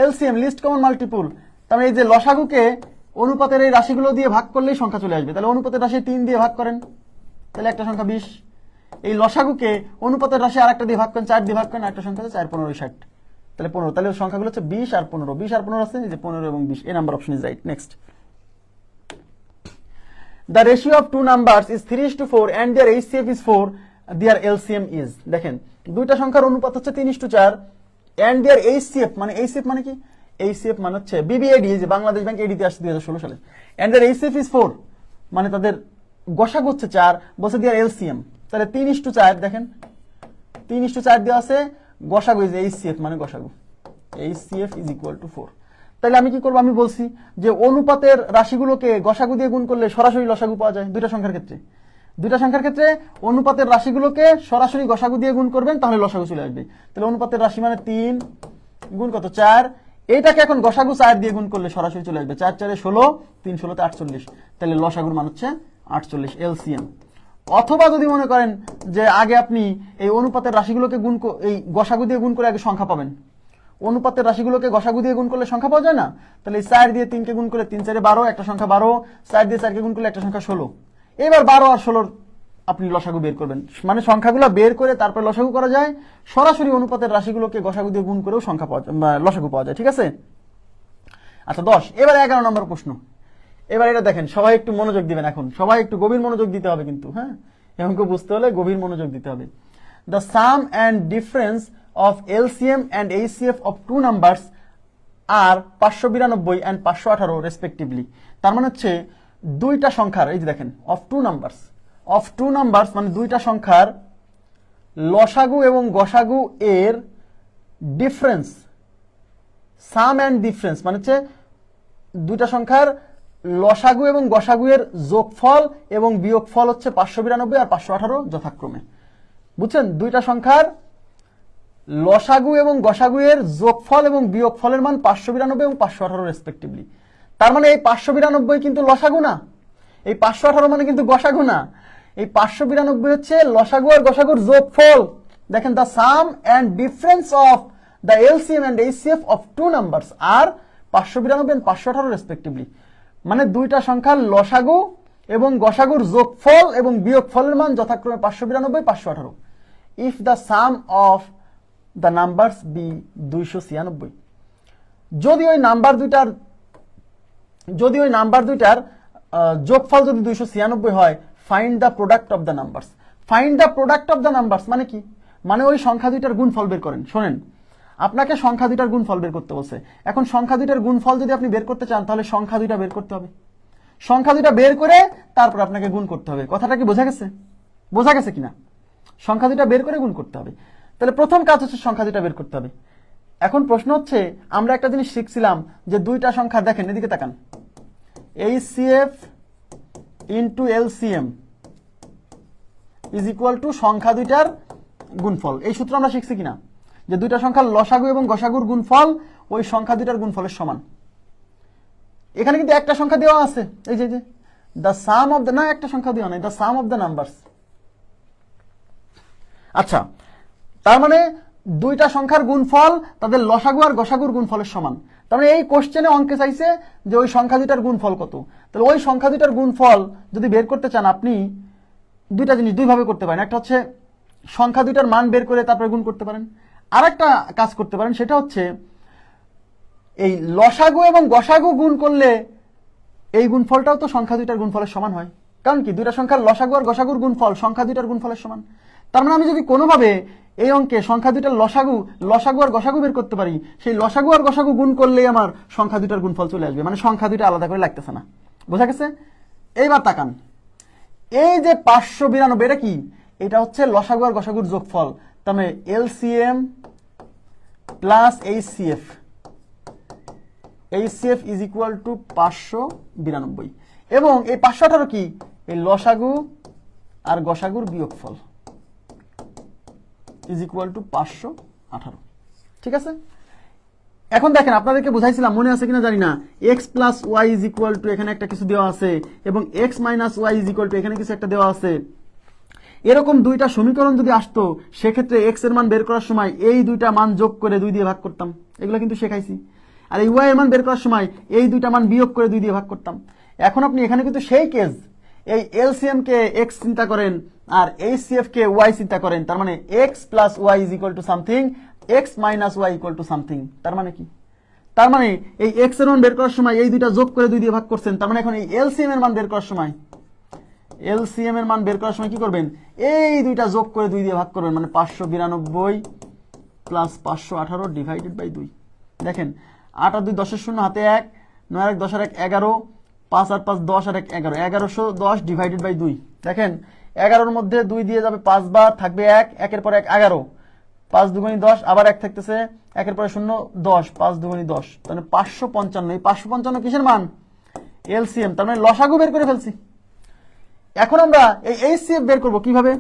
LCM লিস্ট কমন মাল্টিপল, তার মানে এই যে লসাগুকে অনুপাতের এই রাশিগুলো দিয়ে ভাগ করলেই সংখ্যা চলে আসবে। তাহলে অনুপাতের রাশি 3 দিয়ে ভাগ করেন, তাহলে একটা সংখ্যা 20। এই লসাগুকে অনুপাতের রাশি আরেকটা দিয়ে ভাগ করেন, 4 দিয়ে ভাগ করেন, একটা সংখ্যা আছে 4 15 60, তাহলে 15। তাহলে সংখ্যাগুলো হচ্ছে 20 আর 15, 20 আর 15 আছে, এই যে 15 এবং 20, এই number option is right. Next, the ratio of two numbers is 3:4 and their HCF is 4, their LCM is, দেখেন দুইটা সংখ্যার অনুপাত হচ্ছে 3:4 and their HCF মানে কি? HCF মানে হচ্ছে BBAD, যে বাংলাদেশ ব্যাংক এডিতে আসছে 2016 সালে, and their HCF is 4 মানে তাদের গসাগু হচ্ছে 4, বলছে their LCM। তাহলে 3:4, দেখেন 3:4 দেওয়া আছে, গসাগু ইজ HCF মানে গসাগু, HCF is equal to 4। তাহলে আমি কি করবো? আমি বলছি যে অনুপাতের রাশিগুলোকে গসাগু দিয়ে গুণ করলে সরাসরি লসাগু পাওয়া যায়। দুইটা সংখ্যার ক্ষেত্রে অনুপাতের রাশিগুলোকে সরাসরি গসাগু দিয়ে গুণ করবেন, তাহলে লসাগু চলে আসবে। তাহলে অনুপাতের রাশি মানে 3 গুণ কত? 4, এইটাকে এখন গসাগু 4 দিয়ে গুণ করলে সরাসরি চলে আসবে 4 4 16, 3 16 48, তাহলে লসাগুর মান হচ্ছে 48 এলসিএম। অথবা যদি মনে করেন যে আগে আপনি এই অনুপাতের রাশিগুলোকে এই গসাগু দিয়ে গুণ করে আগে সংখ্যা পাবেন, অনুপাতের রাশিগুলোকে গসাগু দিয়ে গুণ করলে সংখ্যা পাওয়া যায় না, তাহলে 4 দিয়ে 3 কে গুণ করলে 3 4 12, একটা সংখ্যা 12, 4 দিয়ে 4 কে গুণ করলে একটা সংখ্যা 16। এবার 12 আর 16 আপনি লসাগু বের করবেন, মানে সংখ্যাগুলো বের করে তারপর লসাগু করা যায়, সরাসরি অনুপাতের রাশিগুলোকে গসাগু দিয়ে গুণ করেও সংখ্যা পাওয়া যায়, লসাগু পাওয়া যায়, ঠিক আছে। আচ্ছা 10, এবার 11 নম্বর প্রশ্ন। এবার এটা দেখেন, সবাই একটু মনোযোগ দিবেন, এখন সবাই একটু গভীর মনোযোগ দিতে হবে কিন্তু, হ্যাঁ, এমনকি বুঝতে হলে গভীর মনোযোগ দিতে হবে। The sum and difference of LCM and HCF of two numbers are 592 and 518 respectively. তার মানে হচ্ছে দুইটা সংখ্যার, এই যে দেখেন, অফ টু নাম্বারস মানে দুইটা সংখ্যার লসাগু এবং গসাগু এর ডিফারেন্স, সাম অ্যান্ড ডিফারেন্স মানে হচ্ছে দুইটা সংখ্যার লসাগু এবং গসাগু এর যোগফল এবং বিয়োগফল হচ্ছে 592 আর 518 যথাক্রমে। বুঝছেন, দুইটা সংখ্যার লসাগু এবং গসাগু এর যোগফল এবং বিয়োগফলের মান 592 এবং 518 রেসপেক্টিভলি। তার মানে এই 592 কিন্তু লসাগু না, এই 518 মানে কিন্তু গসাগু না, এই 592 হচ্ছে লসাগু আর গসাগুর যোগফল। দেখেন, the sum and difference of the LCM and HCF of two numbers are 592 and 518 respectively, মানে দুইটা সংখ্যার লসাগু এবং গসাগুর যোগফল এবং বিয়োগফলের মান যথাক্রমে 592 518। If the sum of the numbers be 296, যদি ওই নাম্বার দুইটার যোগফল যদি 296 হয়, find the product of the numbers. Find the product of the numbers মানে কি? মানে ওই সংখ্যা দুইটার গুণফল বের করেন। শোনেন, আপনাকে সংখ্যা দুইটার গুণফল বের করতে বলছে। এখন সংখ্যা দুইটার গুণফল যদি আপনি বের করতে চান, তাহলে সংখ্যা দুইটা বের করতে হবে, সংখ্যা দুইটা বের করে তারপর আপনাকে গুণ করতে হবে। কথাটা কি বোঝা গেছে কিনা? সংখ্যা দুইটা বের করে গুণ করতে হবে। তাহলে প্রথম কাজ হচ্ছে সংখ্যা দুইটা বের করতে হবে। এখন প্রশ্ন হচ্ছে, আমরা একটা জিনিস শিখছিলাম যে দুইটা সংখ্যা, দেখেন এদিকে তাকান, HCF into LCM is equal two সংখ্যা দুইটার গুণফল। এই সূত্র আমরা শিখছি কিনা, যে দুইটা সংখ্যার লসাগু এবং গসাগুর গুণফল ওই সংখ্যা দুইটার গুণফলের সমান। এখানে কিন্তু একটা সংখ্যা দেওয়া আছে, এই যে দ্য সাম অফ দ্য, না একটা সংখ্যা দেওয়া নাই, the sum of the numbers. আচ্ছা, তার মানে দুইটা সংখ্যার গুণফল তাদের লসাগু আর গসাগুর গুণফলের সমান। তার মানে এই কোশ্চেনে অঙ্কে চাইছে যে ওই সংখ্যা দুইটার গুণফল কত। তাহলে ওই সংখ্যা দুইটার গুণফল যদি বের করতে চান, আপনি দুইটা জিনিস দুইভাবে করতে পারেন। একটা হচ্ছে সংখ্যা দুইটার মান বের করে তারপরে গুণ করতে পারেন, আর একটা কাজ করতে পারেন, সেটা হচ্ছে এই লসাগু এবং গসাগু গুণ করলে এই গুণফলটাও তো সংখ্যা দুইটার গুণফলের সমান হয়। কারণ কি, দুইটা সংখ্যার লসাগু আর গসাগুর গুণফল সংখ্যা দুইটার গুণফলের সমান। তার মানে আমি যদি কোনোভাবে এই অঙ্কে সংখ্যা দুইটার লসাগু আর গসাগু বের করতে পারি, সেই লসাগু আর গসাগু গুণ করলেই আমার সংখ্যা দুইটার গুণফল চলে আসবে, মানে সংখ্যা দুইটা আলাদা করে লাগতেছে না। বোঝা গেছে? এইবার তাকান, এই যে 592, এটা কি? এটা হচ্ছে লসাগু আর গসাগুর যোগফল। তার মানে LCM plus HCF is equal to 592, এবং এই 518 কি? এই লসাগু আর গসাগুর বিয়োগফল ইজ ইকুয়াল টু 518। ঠিক আছে? এখন দেখেন, আপনাদেরকে বুঝাইছিলাম, মনে আছে কিনা জানি না, x plus y is equal to, এখানে একটা কিছু দেওয়া আছে, এবং x minus y is equal to, এখানে কিছু একটা দেওয়া আছে। এরকম দুইটা সমীকরণ যদি আসতো, সেক্ষেত্রে এক্স এর মান বের করার সময় এই দুইটা মান যোগ করে 2 দিয়ে ভাগ করতাম, এগুলো কিন্তু শেখাইছি। আর এই ওয়াই এর মান বের করার সময় এই দুইটা মান বিয়োগ করে 2 দিয়ে ভাগ করতাম। এখন আপনি এখানে কিন্তু সেই কেস, এই এলসিএম কে এক্স চিন্তা করেন আর এইচসিএফ কে ওয়াই চিন্তা করেন, তার মানে x plus y is equal to something, x minus y equal to something. তার মানে কি? তার মানে এই এক্স এর মান বের করার সময় এই দুইটা যোগ করে 2 দিয়ে ভাগ করছেন, তার মানে এখন এই এলসিএম এর মান বের করার সময় কি করবেন? এই দুইটা যোগ করে 2 দিয়ে ভাগ করবেন, মানে 592 প্লাস 518 ডিভাইডেড বাই 2। দেখেন, 8 আর 2 10 এর 0, হাতে 1, 9 আর 1 10 আর 1 11, 5 আর 5 10 আর 1 11, 1110 ডিভাইডেড বাই 2। দেখেন, 11 এর মধ্যে 2 দিয়ে যাবে 5 বার, থাকবে 1, 1 এর পরে 1 11, 5 দুগুণী 10, আবার 1 থাকতেছে, 1 এর পরে 0 10, 5 দুগুণী 10, তাহলে 555। এই 555 কিসের মান? এলসিএম, তার মানে লসাগু বের করে ফেলছি। এখন আমরা এই এইচসিএফ বের করব কিভাবে?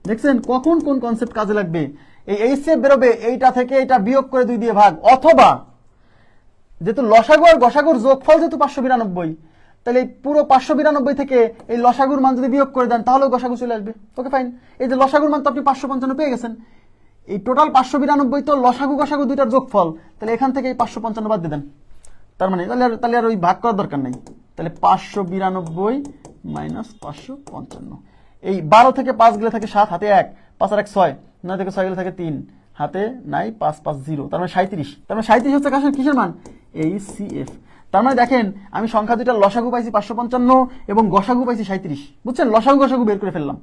দেখছেন কখন কোন কনসেপ্ট কাজে লাগবে? এই এইচসিএফ বেরোবে এইটা থেকে এটা বিয়োগ করে 2 দিয়ে ভাগ, অথবা যেহেতু লসাগু আর গসাগুর যোগফল যেহেতু 592, তাহলে এই পুরো 592 থেকে এই লসাগুর মান যদি বিয়োগ করে দেন তাহলে গসাগু চলে আসবে। ওকে ফাইন, এই যে লসাগুর মান তো আপনি 555 পেয়ে গেছেন, এই টোটাল 592 তো লসাগু গসাগু দুইটার যোগফল, তাহলে এখান থেকে এই 555 বাদ দিয়ে দেন। তার মানে তাহলে আর ওই ভাগ করার দরকার নাই। তাহলে 592 মাইনাস 555, এই 12 থেকে 5 গেলে থাকে 7, হাতে 1, 5 আর 1 6, 9 থেকে 6 গেলে থাকে 3, হাতে নাই 5 5 0, তার মানে 37। তার মানে 37 হচ্ছে কিসের মান? এইচসিএফ। তার মানে দেখেন আমি সংখ্যা দুইটার লসাগু পাইছি 555 এবং গসাগু পাইছি 37। বুঝছেন, লসাগু গসাগু বের করে ফেললাম,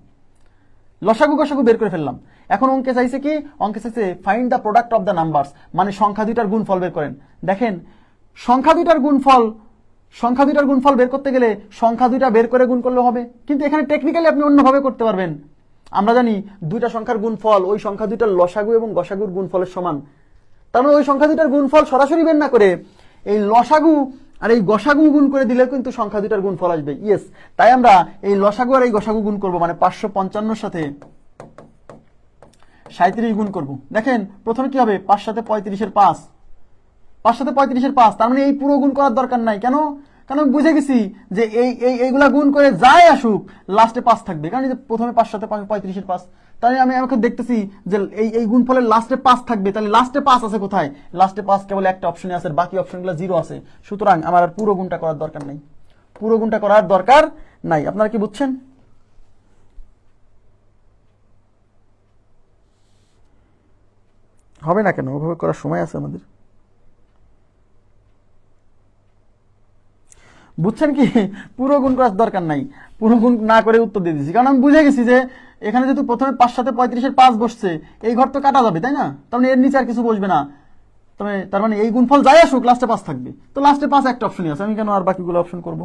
লসাগু গসাগু বের করে ফেললাম। এখন অঙ্কে চাইছে কি? অঙ্কে চাইছে find the product of the numbers, মানে সংখ্যা দুইটার গুণফল বের করেন। দেখেন সংখ্যা দুইটার গুণফল বের করতে গেলে সংখ্যা দুইটা বের করে গুণ করলে হবে, কিন্তু এখানে টেকনিক্যালি আপনি অন্যভাবে করতে পারবেন। আমরা জানি দুইটা সংখ্যার গুণফল ওই সংখ্যা দুইটার লসাগু এবং গসাগুর গুণফলের সমান। তার মানে ওই সংখ্যা দুইটার গুণফল সরাসরি বের না করে এই লসাগু আর এই গসাগু গুণ করে দিলে কিন্তু সংখ্যা দুইটার গুণফল আসবে। ইয়েস, তাই আমরা এই লসাগু আর এই গসাগু গুণ করব, মানে 555 সাথে 37 গুণ করব। দেখেন প্রথমে কি হবে? 5 সাথে 35 এর 5, 5 সাথে 35 এর 5, তার মানে এই পুরো গুণ করার দরকার নাই। কেন? কারণ আমি বুঝে গেছি যে এইগুলা গুণ করে যাই আসুক লাস্টে 5 থাকবে, কারণ এই যে প্রথমে 5 সাথে 35 এর 5, তাই আমি এখন দেখতেছি যে এই গুণফলের লাস্টে 5 থাকবে, তাহলে লাস্টে 5 আছে কোথায়? লাস্টে 5 কেবল একটা অপশনে আছে, বাকি অপশনগুলো 0 আছে। সুতরাং আমার আর পুরো গুণটা করার দরকার নাই, পুরো গুণটা করার দরকার নাই। আপনারা কি বুঝছেন? হবে না কেন? ওভাবে করার সময় আছে আমাদের। বুঝছেন কি? পুরো গুণ করার দরকার নাই, পুরো গুণ না করে উত্তর দিয়ে দিচ্ছি, কারণ আমি বুঝে গেছি যে এখানে যেহেতু প্রথমে 5 সাথে 35 এর 5 বসছে, এই ঘর তো কাটা যাবে, তাই না? তার মানে এর নিচে আর কিছু বসবে না, তবে তার মানে এই গুণফল যাই আসুক লাস্টে 5 থাকবে। তো লাস্টে 5 একটা অপশনই আছে, আমি কেন আর বাকিগুলো অপশন করব?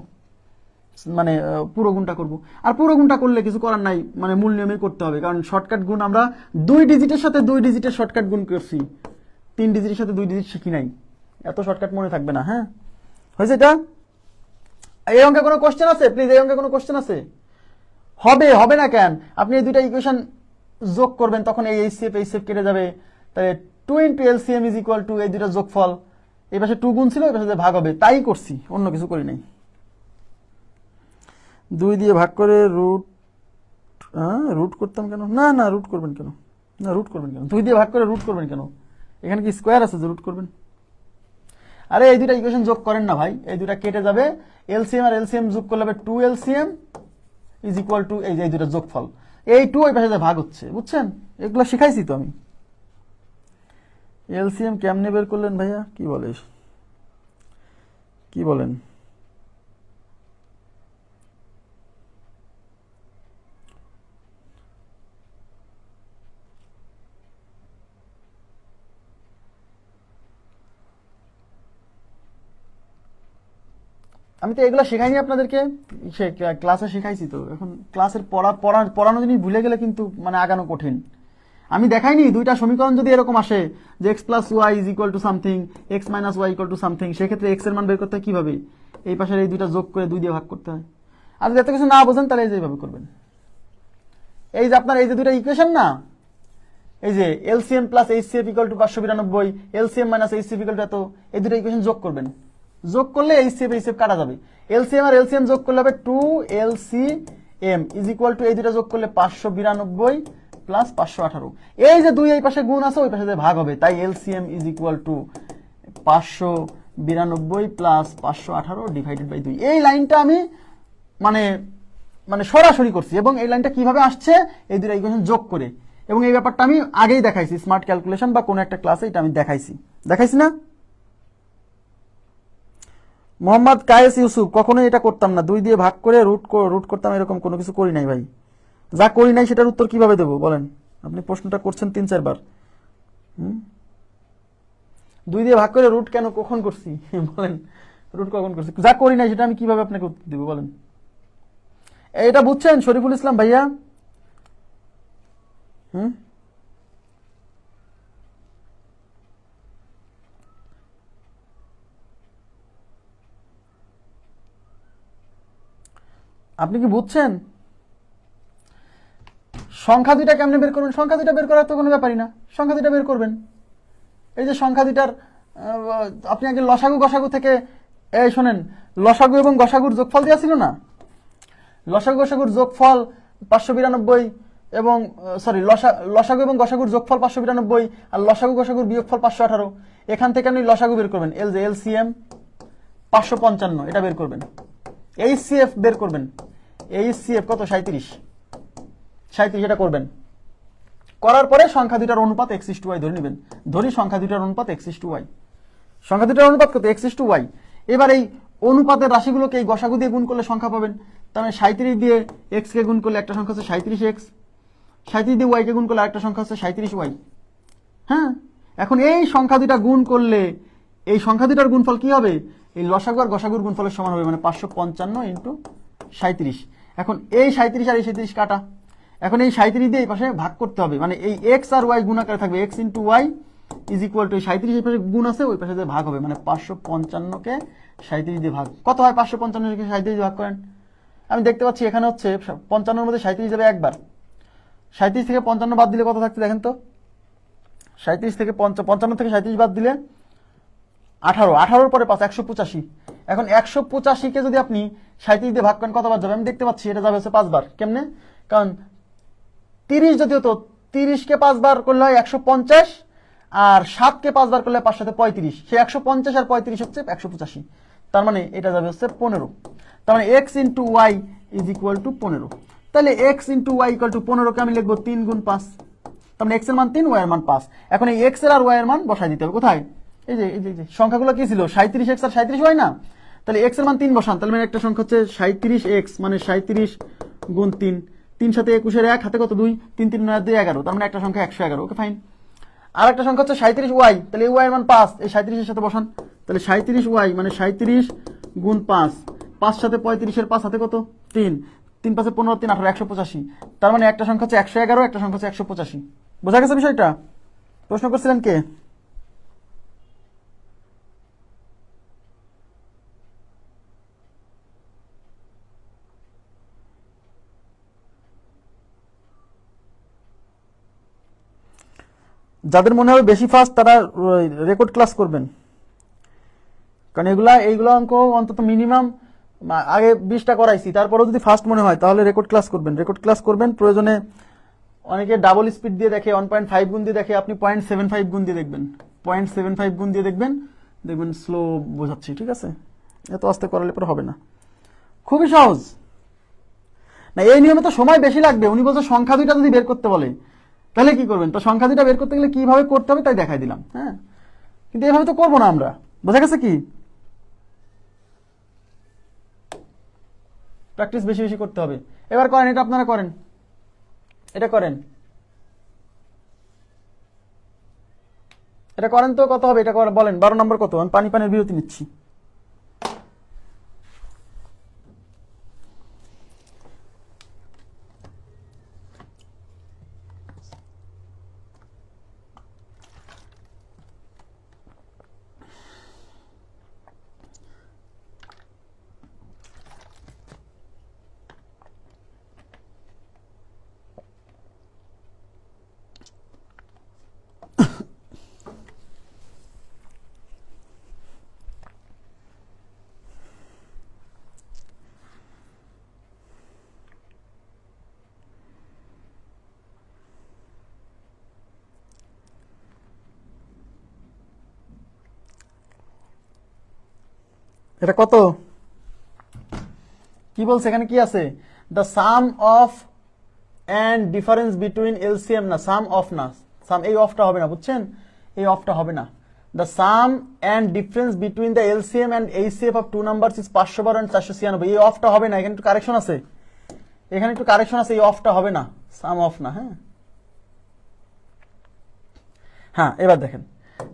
মানে পুরো গুণটা করব। আর পুরো গুণটা করলে কিছু করার নাই, মানে মূল নিয়মে করতে হবে, কারণ শর্টকাট গুণ আমরা 2 ডিজিটের সাথে 2 ডিজিটের শর্টকাট গুণ করছি, 3 ডিজিটের সাথে 2 ডিজিট শিখি নাই, এত শর্টকাট মনে থাকবে না। হ্যাঁ, হয়েছে এটা? এই অঙ্কে কোনো কোশ্চেন আছে? প্লিজ, এই অঙ্কে কোনো কোশ্চেন আছে? হবে না কেন? আপনি এই দুইটা ইকুয়েশন যোগ করবেন, তখন এই এইচসিএফ কেটে যাবে, তাহলে 2 into LCM is equal to এই দুইটা যোগফল, এই পাশে 2 গুণ ছিল, এই পাশে ভাগ হবে, তাই করছি, অন্য কিছু করি নাই। 2 দিয়ে ভাগ করে রুট করতাম কেন? না রুট করবেন কেন? 2 দিয়ে ভাগ করে রুট করবেন কেন? এখানে কি স্কোয়ার আছে যে রুট করবেন? আরে এই দুইটা ইকুয়েশন যোগ করেন না ভাই, এই দুইটা কেটে যাবে, এলসিএম আর এলসিএম যোগ করলে হবে 2 এলসিএম ইজ ইকুয়াল টু এই যে এই দুইটা যোগফল, এই 2 ওই পাশে ভাগ হচ্ছে। বুঝছেন? এগুলো শিখাইছি তো আমি। এলসিএম কেমনে বের করলেন ভাইয়া? কি বলেন? আমি তো এগুলো শেখাইনি আপনাদেরকে, ক্লাসে শেখাইছি তো। এখন ক্লাসের পড়ানো জিনিস ভুলে গেলে কিন্তু মানে আগানো কঠিন। আমি দেখাইনি দুইটা সমীকরণ যদি এরকম আসে যে x plus y is equal to something, x minus y equal to something, সেক্ষেত্রে এক্স এর মান বের করতে হয় কিভাবে? এই পাশের এই দুইটা যোগ করে 2 দিয়ে ভাগ করতে হয়। আর যদি এত কিছু না বোঝেন তাহলে এই যে এইভাবে করবেন। এই যে আপনার এই যে দুইটা ইকুয়েশন না, এই যে LCM plus HCF equal to 592, LCM minus HCF equal to এত, এই দুটো ইকুয়েশন যোগ করবেন। যোগ করলে এইচসিএফ কাটা যাবে, এলসিএম আর এলসিএম যোগ করলে হবে 2 এলসিএম ইজ ইকুয়াল টু এই দুটো যোগ করলে 592 প্লাস 518। এই যে 2 এই পাশে গুণ আছে, ওই পাশে ভাগ হবে, তাই LCM is equal to 592 plus 518 divided by 2। এই লাইনটা আমি মানে সরাসরি করছি, এবং এই লাইনটা কিভাবে আসছে? এই দুটো ইকুয়েশন যোগ করে। এবং এই ব্যাপারটা আমি আগেই দেখাইছি, স্মার্ট ক্যালকুলেশন বা কোনো একটা ক্লাসে এটা আমি দেখাইছি না? মোহাম্মদ কায়েস ইউসুফ, কখনোই এটা করতাম না, 2 দিয়ে ভাগ করে রুট করতাম, এরকম কোনো কিছু করি নাই ভাই। যা করি নাই সেটার উত্তর কিভাবে দেবো বলেন? আপনি প্রশ্নটা করছেন 3-4 বার। 2 দিয়ে ভাগ করে রুট কেন কখন করছি বলেন? রুট কখন করছি? যা করি নাই সেটা আমি কিভাবে আপনাকে উত্তর দেবো বলেন? এটা বুঝছেন শরীফুল ইসলাম ভাইয়া? আপনি কি বুঝছেন? সংখ্যা দুইটা কেমনে বের করবেন? সংখ্যা দুইটা বের করার তো কোনো ব্যাপারই না, সংখ্যা দুইটা বের করবেন। এই যে সংখ্যা দুইটার আপনি আগে লসাগু গসাগু থেকে, এই শোনেন, লসাগু এবং গসাগুর যোগফল দেওয়া ছিল না? লসাগু গসাগুর যোগফল 592 এবং লসাগু এবং গসাগুর যোগফল 592 আর লসাগু গসাগুর বিয়োগফল 518। এখান থেকে আপনি লসাগু বের করবেন, এলসিএম 555, এটা বের করবেন। এইচসিএফ বের করবেন, এইচসিএফ কত? 37, এটা করবেন। করার পরে সংখ্যা দুইটার অনুপাত x:y ধরে নেবেন। ধরি সংখ্যা দুইটার অনুপাত x:y। সংখ্যা দুইটার অনুপাত কত? x:y। এবার এই অনুপাতের রাশিগুলোকে এই গসাগু দিয়ে গুণ করলে সংখ্যা পাবেন। তার মানে 37 দিয়ে x কে গুণ করলে একটা সংখ্যা হচ্ছে 37x, 37 দিয়ে y কে গুণ করলে আরেকটা সংখ্যা হচ্ছে 37y। হ্যাঁ, এখন এই সংখ্যা দুইটা গুণ করলে এই সংখ্যা দুইটার গুণফল কি হবে? এই লসাগু আর গসাগুর গুণফলের সমান হবে, মানে 555 ইন্টু 37। এখন এই 37 আর এই 37 কাটা, এখন এই 37 দিয়ে এই পাশে ভাগ করতে হবে, মানে এই x আর y গুণ আকারে থাকবে, x into Y is equal to এই 37 এই পাশে গুণ আছে, ওই পাশে দিয়ে ভাগ হবে, মানে 555 কে 37 দিয়ে ভাগ। কত হয়? 555 কে 37 দিয়ে ভাগ করেন। আমি দেখতে পাচ্ছি এখানে হচ্ছে 55 এর মধ্যে 37 যাবে একবার। 37 থেকে 55 বাদ দিলে কত থাকছে দেখেন তো? 37 থেকে 55 থেকে 37 বাদ দিলে 18, 18 পরে 5, 185। এখন 185 কে যদি আপনি 37 দিয়ে ভাগ করেন কতবার যাবে? আমি দেখতে পাচ্ছি এটা যাবে হচ্ছে 5 বার। কেমনে? কারণ 30 যদি হতো, 30 কে 5 বার করলে হয় 150, আর 7 কে 5 বার করলে 5 সাথে 35, সেই 150 আর 35 হচ্ছে 185। তার মানে এটা যাবে হচ্ছে 15। তার মানে x into Y is equal to 15। তাহলে x into y equal to 15 কে আমি লিখবো 3 গুণ 5। তার মানে x এর মান 3, y এর মান 5। এখন এই x এর আর y এর মান বসাই দিতে হবে কোথায়? এই যে সংখ্যাগুলো কি ছিল? 37x আর 37y না? তাহলে x এর মান 3 বসান। তাহলে একটা সংখ্যা হচ্ছে 37x, মানে 37 গুণ 3, 3 সাথে 21 এর 1 হাতে কত? 2, 3 3 9 2 11। তার মানে একটা সংখ্যা 111। ওকে, ফাইন। আর একটা সংখ্যা হচ্ছে 37y, তাহলে এই y এর মান 5, এই 37 এর সাথে বসান। তাহলে 37y মানে 37 গুণ 5, 5 সাথে 35 এর 5 হাতে কত? 3, 3 5 15 3 18, 185। তার মানে একটা সংখ্যা হচ্ছে 111, একটা সংখ্যা হচ্ছে 185। বোঝা গেছে বিষয়টা? প্রশ্ন করছিলেন কে? যাদের মনে হবে বেশি ফাস্ট তারা রেকর্ড ক্লাস করবেন, কারণ এইগুলো অঙ্ক অন্তত মিনিমাম আগে 20টা করাইছি, তারপরেও যদি ফাস্ট মনে হয় তাহলে রেকর্ড ক্লাস করবেন। রেকর্ড ক্লাস করবেন, প্রয়োজনে অনেকে ডাবল স্পিড দিয়ে দেখে, 1.5 গুণ দিয়ে দেখে, আপনি 0.75 গুণ দিয়ে দেখবেন, 0.75 গুণ দিয়ে দেখবেন স্লো বোঝাচ্ছি, ঠিক আছে? এত আস্তে করালে পরে হবে না, খুবই সহজ না। এই নিয়মে তো সময় বেশি লাগবে। উনি বলছে সংখ্যা দুইটা যদি বের করতে বলে তাহলে কি করবেন? তো সংখ্যা দুইটা বের করতে গেলে কিভাবে করতে হবে তাই দেখাই দিলাম। হ্যাঁ, কিন্তু এভাবে তো করবো না আমরা। বোঝা গেছে কি? প্র্যাকটিস বেশি বেশি করতে হবে। এবার করেন, এটা আপনারা করেন, এটা করেন, এটা করেন তো কত হবে? এটা বলেন 12 নম্বর কত? আমি পানির বিরতি নিচ্ছি। এটা কত? কি বলছে এখানে? কি আছে? The sum of and difference between LCM, না সাম অফ, না সাম, এই অফটা হবে না, বুঝছেন? এই অফটা হবে না। The sum and difference between the LCM and HCF of two numbers is 512 and 496। এই অফটা হবে না, এখানে একটু কারেকশন আছে, এখানে একটু কারেকশন আছে, এই অফটা হবে না, সাম অফ না। হ্যাঁ হ্যাঁ, এবার দেখেন,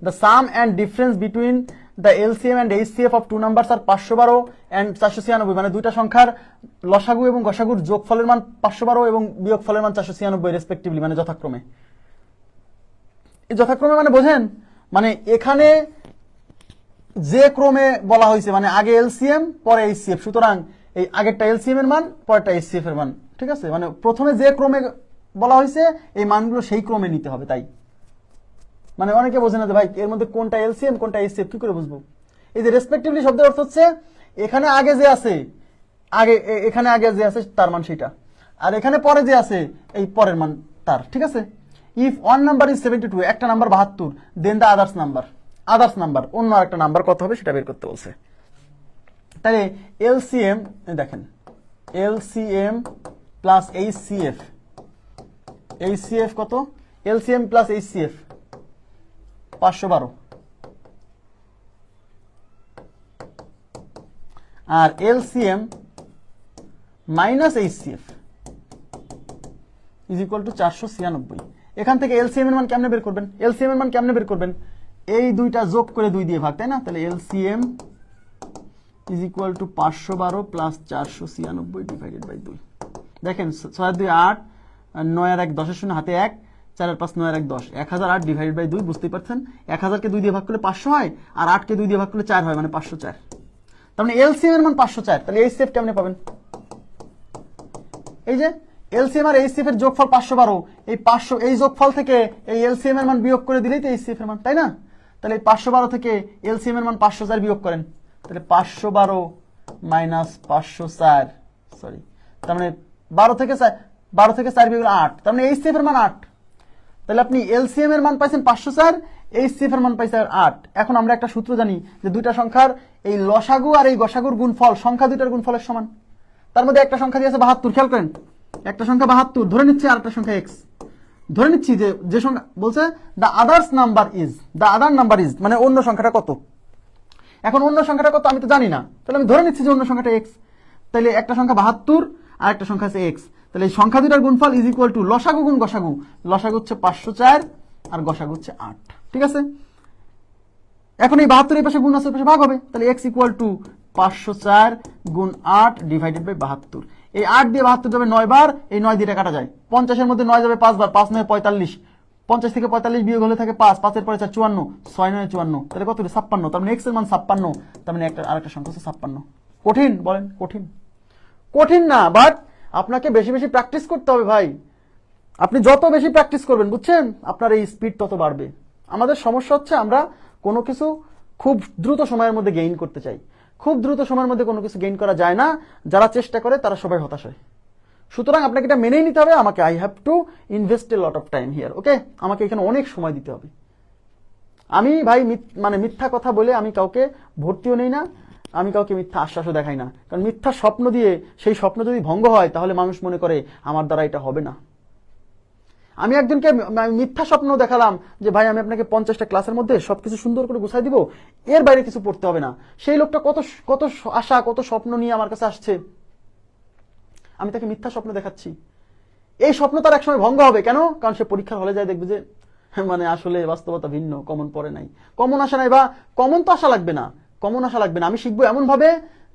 the sum and difference between the LCM and HCF of two numbers are 512 and 496, মানে দুইটা সংখ্যার লসাগু এবং গসাগুর যোগফলের মান 512 এবং বিয়োগফলের মান 496 রেসপেক্টিভলি, মানে যথাক্রমে। এই যথাক্রমে মানে বোঝেন, মানে এখানে যে ক্রমে বলা হয়েছে, মানে আগে এলসিএম পরে এইচসিএফ, সুতরাং এই আগেরটা এলসিএম এর মান, পরেরটা এইচসিএফ এর মান, ঠিক আছে? মানে প্রথমে যে ক্রমে বলা হয়েছে এই মানগুলো সেই ক্রমে নিতে হবে। তাই মানে অনেকে বোঝে না যে ভাই এর মধ্যে কোনটা এলসিএম কোনটা এইচসিএফ কি করে বুঝবো। এই যে রেসপেক্টিভলি শব্দের অর্থ হচ্ছে এখানে আগে যে আছে এখানে আগে যে আছে তার মান সেটা, আর এখানে পরে যে আছে এই পরের মান তার। ঠিক আছে, ইফ ওয়ান নাম্বার ইজ 72, একটা number 72, then the others number অন্য আরেকটা নাম্বার কত হবে সেটা বের করতে বলছে। তাহলে এলসিএম দেখেন, এলসিএম প্লাস এইচসিএফ কত, এলসিএম প্লাস এইচসিএফ 512, আর LCM minus HCF is equal to 496। এখান থেকে এলসিএম এর মান কেমনে বের করবেন, এলসিএম এর মান কেমনে বের করবেন, এই দুইটা যোগ করে 2 দিয়ে ভাগ, তাই না? তাহলে LCM is equal to 512 plus 496 divided by 2। দেখেন 6 2 8, 9 আর 1 10 শূন্য হাতে 1, 4 আর 5 9 আর 1 10, 1008 ডিভাইডেড বাই 2। বুঝতেই পারছেন 1000 কে 2 দিয়ে ভাগ করলে 500 হয়, আর 8 কে 2 দিয়ে ভাগ করলে 4 হয়, মানে 504। তার মানে এলসিএম এর মান 504। তাহলে এইচসিএফ কেমনে পাবেন, এই যে এলসিএম আর এইচসিএফ এর যোগফল 512, এই 500 এই যোগফল থেকে এই এলসিএম এর মান বিয়োগ করে দিলেই তো এইচসিএফ এর মান, তাই না? তাহলে এই 512 থেকে এলসিএম এর মান 504 বিয়োগ করেন, তাহলে 512 মাইনাস 504, সরি, তার মানে 12 থেকে 4 বিয়োগ 8, তার মানে এইচসিএফ এর মান 8। তাহলে আপনি এলসিএম এর মান পাইছেন 504, এইচসিএফ এর মান পাইছেন 8। এখন আমরা একটা সূত্র জানি যে দুইটা সংখ্যার এই লসাগু আর এই গসাগুর গুণফল সংখ্যা দুইটার গুণফলের সমান। তার মধ্যে একটা সংখ্যা দিয়েছে 72, খেয়াল করেন, একটা সংখ্যা 72 ধরে নিচ্ছি, আর একটা সংখ্যা এক্স ধরে নিচ্ছি, যে সংখ্যা বলছে দ্য আদার নাম্বার ইজ মানে অন্য সংখ্যাটা কত। এখন অন্য সংখ্যাটা কত আমি তো জানি না, তাহলে আমি ধরে নিচ্ছি যে অন্য সংখ্যাটা এক্স। তাহলে একটা সংখ্যা 72 আর একটা সংখ্যা আছে এক্স, তাহলে এই সংখ্যা দুটার গুণফল ইজ ইকুয়াল টু লসাগু গুণ গসাগু, লসাগু হচ্ছে 504 আর গসাগু হচ্ছে 8। ঠিক আছে, এখন এই 72 এই পাশে গুণ আছে, এই পাশে ভাগ হবে, তাহলে এক্স ইকুয়াল টু 504 গুণ 8 ডিভাইডেড বাই 72। এই 8 দিয়ে 72 যাবে 9 বার, এই 9 দিয়ে কাটা যায়, 50 এর মধ্যে 9 যাবে 5 বার, 5 9 45, 50 থেকে 45 বিয়োগ হলে থাকে 5, 5 এর পরে 4 54, 6 9 54, তাহলে কত 56। তার মানে এক্স এর মান 56, তার মানে আরেকটা সংখ্যা হচ্ছে 56। কঠিন বলেন, কঠিন না, বাট আপনাকে বেশি বেশি প্র্যাকটিস করতে হবে ভাই। আপনি যত বেশি প্র্যাকটিস করবেন, বুঝছেন, আপনার এই স্পিড তত বাড়বে। আমাদের সমস্যা হচ্ছে আমরা কোনো কিছু খুব দ্রুত সময়ের মধ্যে গেইন করতে চাই, খুব দ্রুত সময়ের মধ্যে কোনো কিছু গেইন করা যায় না। যারা চেষ্টা করে তারা সবাই হতাশ হয়। সুতরাং আপনাকে এটা মেনেই নিতে হবে, আমাকে I have to invest a lot of time here, okay, আমাকে এখানে অনেক সময় দিতে হবে। আমি ভাই মানে মিথ্যা কথা বলে আমি কাউকে ভর্তিও নেই না, আমি কাউকে মিথ্যা আশ্বাসও দেখাই না, কারণ মিথ্যা স্বপ্ন দিয়ে সেই স্বপ্ন যদি ভঙ্গ হয় তাহলে মানুষ মনে করে আমার দ্বারা এটা হবে না। আমি একজনকে মিথ্যা স্বপ্ন দেখালাম যে ভাই আমি আপনাকে 50টা ক্লাসের মধ্যে সবকিছু সুন্দর করে গুছাই দিব, এর বাইরে কিছু পড়তে হবে না। সেই লোকটা কত কত আশা কত স্বপ্ন নিয়ে আমার কাছে আসছে, আমি তাকে মিথ্যা স্বপ্ন দেখাচ্ছি। এই স্বপ্ন তার একসময় ভঙ্গ হবে, কেন? কারণ সে পরীক্ষার হলে যায় দেখবে যে মানে আসলে বাস্তবতা ভিন্ন, কমন পড়ে নাই, কমন আসা নাই, বা কমন তো আশা লাগবে না, আমি শিখবো এমন ভাবে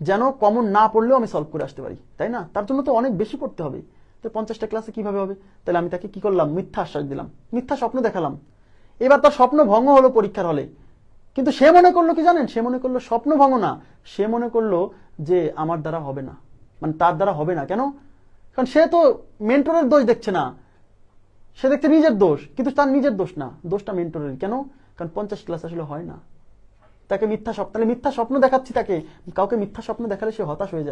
যেন কমন না পড়লেও আমি সলভ করে আসতে পারি, তাই না? তার জন্য তো অনেক বেশি পড়তে হবে। তো 50টা ক্লাসে কিভাবে হবে? তাহলে আমি তাকে কি করলাম, মিথ্যা আশ্বাস দিলাম, মিথ্যা স্বপ্ন দেখালাম। এবার তার স্বপ্ন ভঙ্গ হলো পরীক্ষার হলে, কিন্তু সে মনে করলো কি জানেন, সে মনে করলো স্বপ্ন ভঙ্গ না, সে মনে করলো যে আমার দ্বারা হবে না, মানে তার দ্বারা হবে না। কেন? কারণ সে তো মেন্টরের দোষ দেখছে না, সে দেখছে নিজের দোষ, কিন্তু তার নিজের দোষ না, দোষটা মেন্টরের। কেন? কারণ 50 ক্লাস আসলে হয় না, তাকে মিথ্যা স্বপ্ন, তাহলে মিথ্যা স্বপ্ন দেখাচ্ছি তাকে। কাউকে মিথ্যা স্বপ্ন দেখালে সে হতাশ হয়ে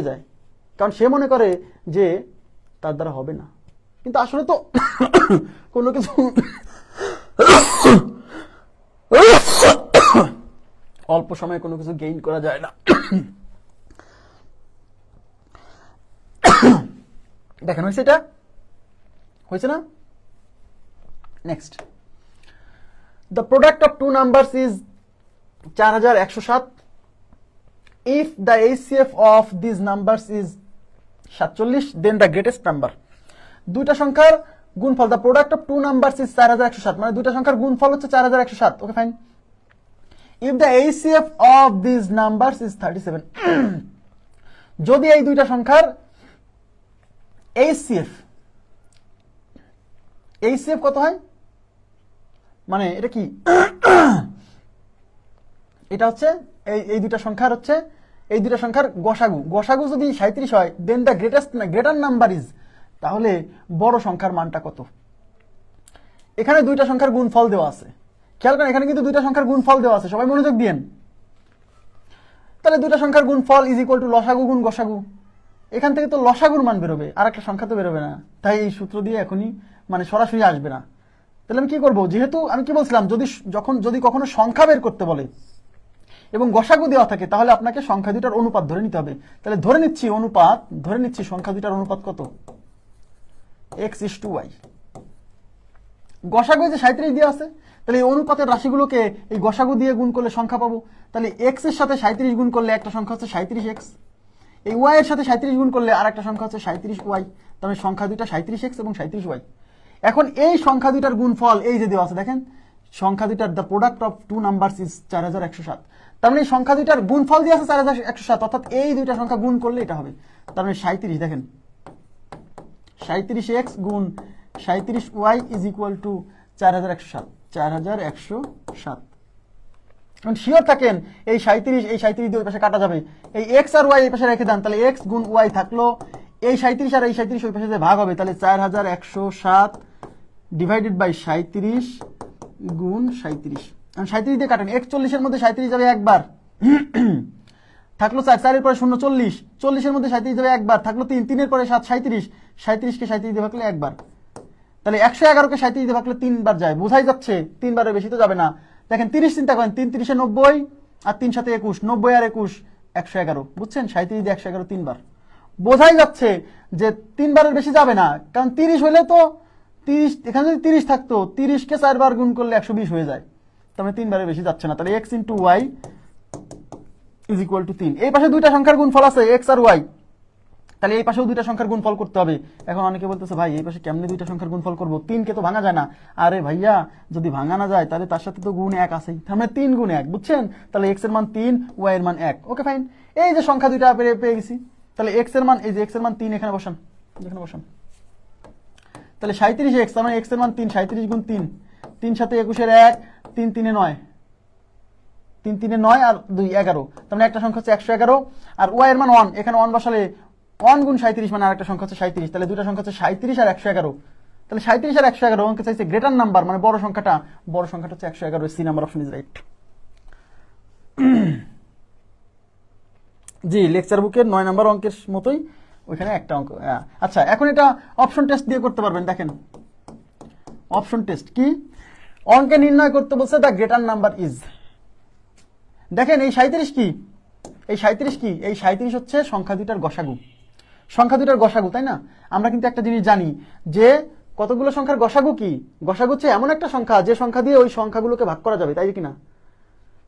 যায়, কারণ সে মনে করে যে তার দ্বারা হবে না, কিন্তু আসলে তো কোনো কিছু অল্প সময়ে কোনো কিছু গেইন করা যায় না। দেখেন হয়েছে, এটা হয়েছে না? Next, the product of two numbers is 4107 if the HCF of these numbers is 47, then the greatest number. দুইটা সংখ্যার গুণফল, the product of two numbers is 4107, মানে দুইটা সংখ্যার গুণফল হচ্ছে 4107। Okay fine, if the HCF of these numbers is 37, যদি এই দুইটা সংখ্যার HCF কত হয়, মানে এটা কি, এটা হচ্ছে এই দুইটা সংখ্যার হচ্ছে এই দুইটা সংখ্যার গসাগু যদি 37 হয়, দেন দ্য গ্রেটার নাম্বার ইজ তাহলে বড় সংখ্যার মানটা কত? এখানে দুইটা সংখ্যার গুণফল দেওয়া আছে, খেয়াল করেন এখানে কিন্তু দুইটা সংখ্যার গুণফল দেওয়া আছে, সবাই মনোযোগ দিয়েন। তাহলে দুইটা সংখ্যার গুণফল ইজ ইকুয়াল টু লসাগু গুণ গসাগু। এখান থেকে তো লসাগুর মান বেরোবে, আর একটা সংখ্যা তো বেরোবে না, তাই এই সূত্র দিয়ে এখনই মানে সরাসরি আসবে না। তাহলে আমি কি করব, যেহেতু আমি কি বলছিলাম, যদি কখনো সংখ্যা বের করতে বলে এবং গসাগু দেওয়া থাকে, তাহলে আপনাকে সংখ্যা দুইটার অনুপাত ধরে নিতে হবে। তাহলে ধরে নিচ্ছি সংখ্যা দুইটার অনুপাত কত, x:y। গসাগু যে 37 দেওয়া আছে, তাহলে এই অনুপাতের রাশিগুলোকে এই গসাগু দিয়ে গুণ করলে সংখ্যা পাবো। তাহলে x এর সাথে 37 গুণ করলে একটা সংখ্যা হচ্ছে 37x, এই y এর সাথে 37 গুণ করলে আর একটা সংখ্যা হচ্ছে 37y। তাহলে সংখ্যা দুইটা 37x এবং 37y। এখন এই সংখ্যা দুইটার গুণফল এই যে দেওয়া আছে, দেখেন সংখ্যা দুইটার the product of two numbers is 4107। তার মানে এই সংখ্যা দুইটার গুণফল দিয়ে আছে 4107, অর্থাৎ এই দুইটা সংখ্যা গুণ করলে এটা হবে। তার মানে 37, দেখেন 37x গুণ 37y ইজ ইকুয়াল টু 4107, 4107। এখন শিওর থাকেন এই 37 দিয়ে ওই পাশে কাটা যাবে, এই x আর y এই পাশে রেখে দেন, তাহলে x গুণ y থাকলো, এই 37 আর এই 37 ওই পাশে যে ভাগ হবে, তাহলে 4107 ডিভাইডেড বাই 37 গুণ 37। এখন 37 দিয়ে কাটেন, 41 এর মধ্যে 37 যাবে একবার, থাকলো 4, 4 এর পরে 0 40, 40 এর মধ্যে 37 যাবে একবার, থাকলো 3, 3 এর পরে 7 37, 37 কে 37 দিয়ে ভাগলে একবার। তাহলে 111 কে 37 দিয়ে ভাগলে 3 বার যায়, বোঝাই যাচ্ছে 3 বারের বেশি তো যাবে না। দেখেন 30 চিন্তা করেন, 3 30 90 আর 3 7 21, 90 আর 21 111, বুঝছেন 37 দিয়ে 111 3 বার, বোঝাই যাচ্ছে যে 3 বারের বেশি যাবে না, কারণ 30 হলে তো 30, এখানে যদি 30 থাকতো 30 কে 4 বার গুণ করলে 120 হয়ে যায়, তার মানে 3 বারের বেশি যাচ্ছে না। তাহলে x into Y is equal to 3। এই পাশে দুইটা সংখ্যার গুণফল আছে x আর y, তাহলে এই পাশেও দুইটা সংখ্যার গুণফল করতে হবে। এখন অনেকে বলতেছে ভাই এই পাশে কেমনে দুইটা সংখ্যার গুণফল করবো, 3 কে তো ভাঙা যায় না। আরে ভাইয়া যদি ভাঙা না যায় তাহলে তার সাথে তো গুণ 1 আছেই, তার মানে 3 গুণ 1, বুঝছেন? তাহলে x এর মান 3, y এর মান 1। ওকে ফাইন, এই যে সংখ্যা দুইটা পেয়ে গেছি। তাহলে x এর মান, এই যে x এর মান 3 এখানে বসান, তাহলে 37x, তার মানে x এর মান 3, 37 গুণ 3, 3 7 21 এর 1, 3 3 এ 9, 3 3 এ 9 আর 2 11, তার মানে একটা সংখ্যা হচ্ছে 111। আর y এর মান 1, এখানে 1 বসালে 1 গুণ 37 মানে আরেকটা সংখ্যা হচ্ছে 37, তাহলে দুটো সংখ্যা হচ্ছে 37 আর 111। তাহলে 37 আর 111 অঙ্কে চাইছে গ্রেটার নাম্বার, মানে বড় সংখ্যাটা হচ্ছে 111, C number option is right. জি, লেকচার বুকের 9 নাম্বার অঙ্কের মতোই ওইখানে একটা অঙ্ক। আচ্ছা, এখন এটা অপশন টেস্ট দিয়ে করতে পারবেন। দেখেন অপশন টেস্ট কি, অঙ্কে নির্ণয় করতে বলছে দ্য গ্রেটার নাম্বার ইজ। দেখেন এই 37 কি, এই 37 হচ্ছে সংখ্যা দুইটার গসাগু, তাই না? আমরা কিন্তু একটা জিনিস জানি যে কতগুলো সংখ্যার গসাগু কি, গসাগু হচ্ছে এমন একটা সংখ্যা যে সংখ্যা দিয়ে ওই সংখ্যাগুলোকে ভাগ করা যাবে, তাই কিনা?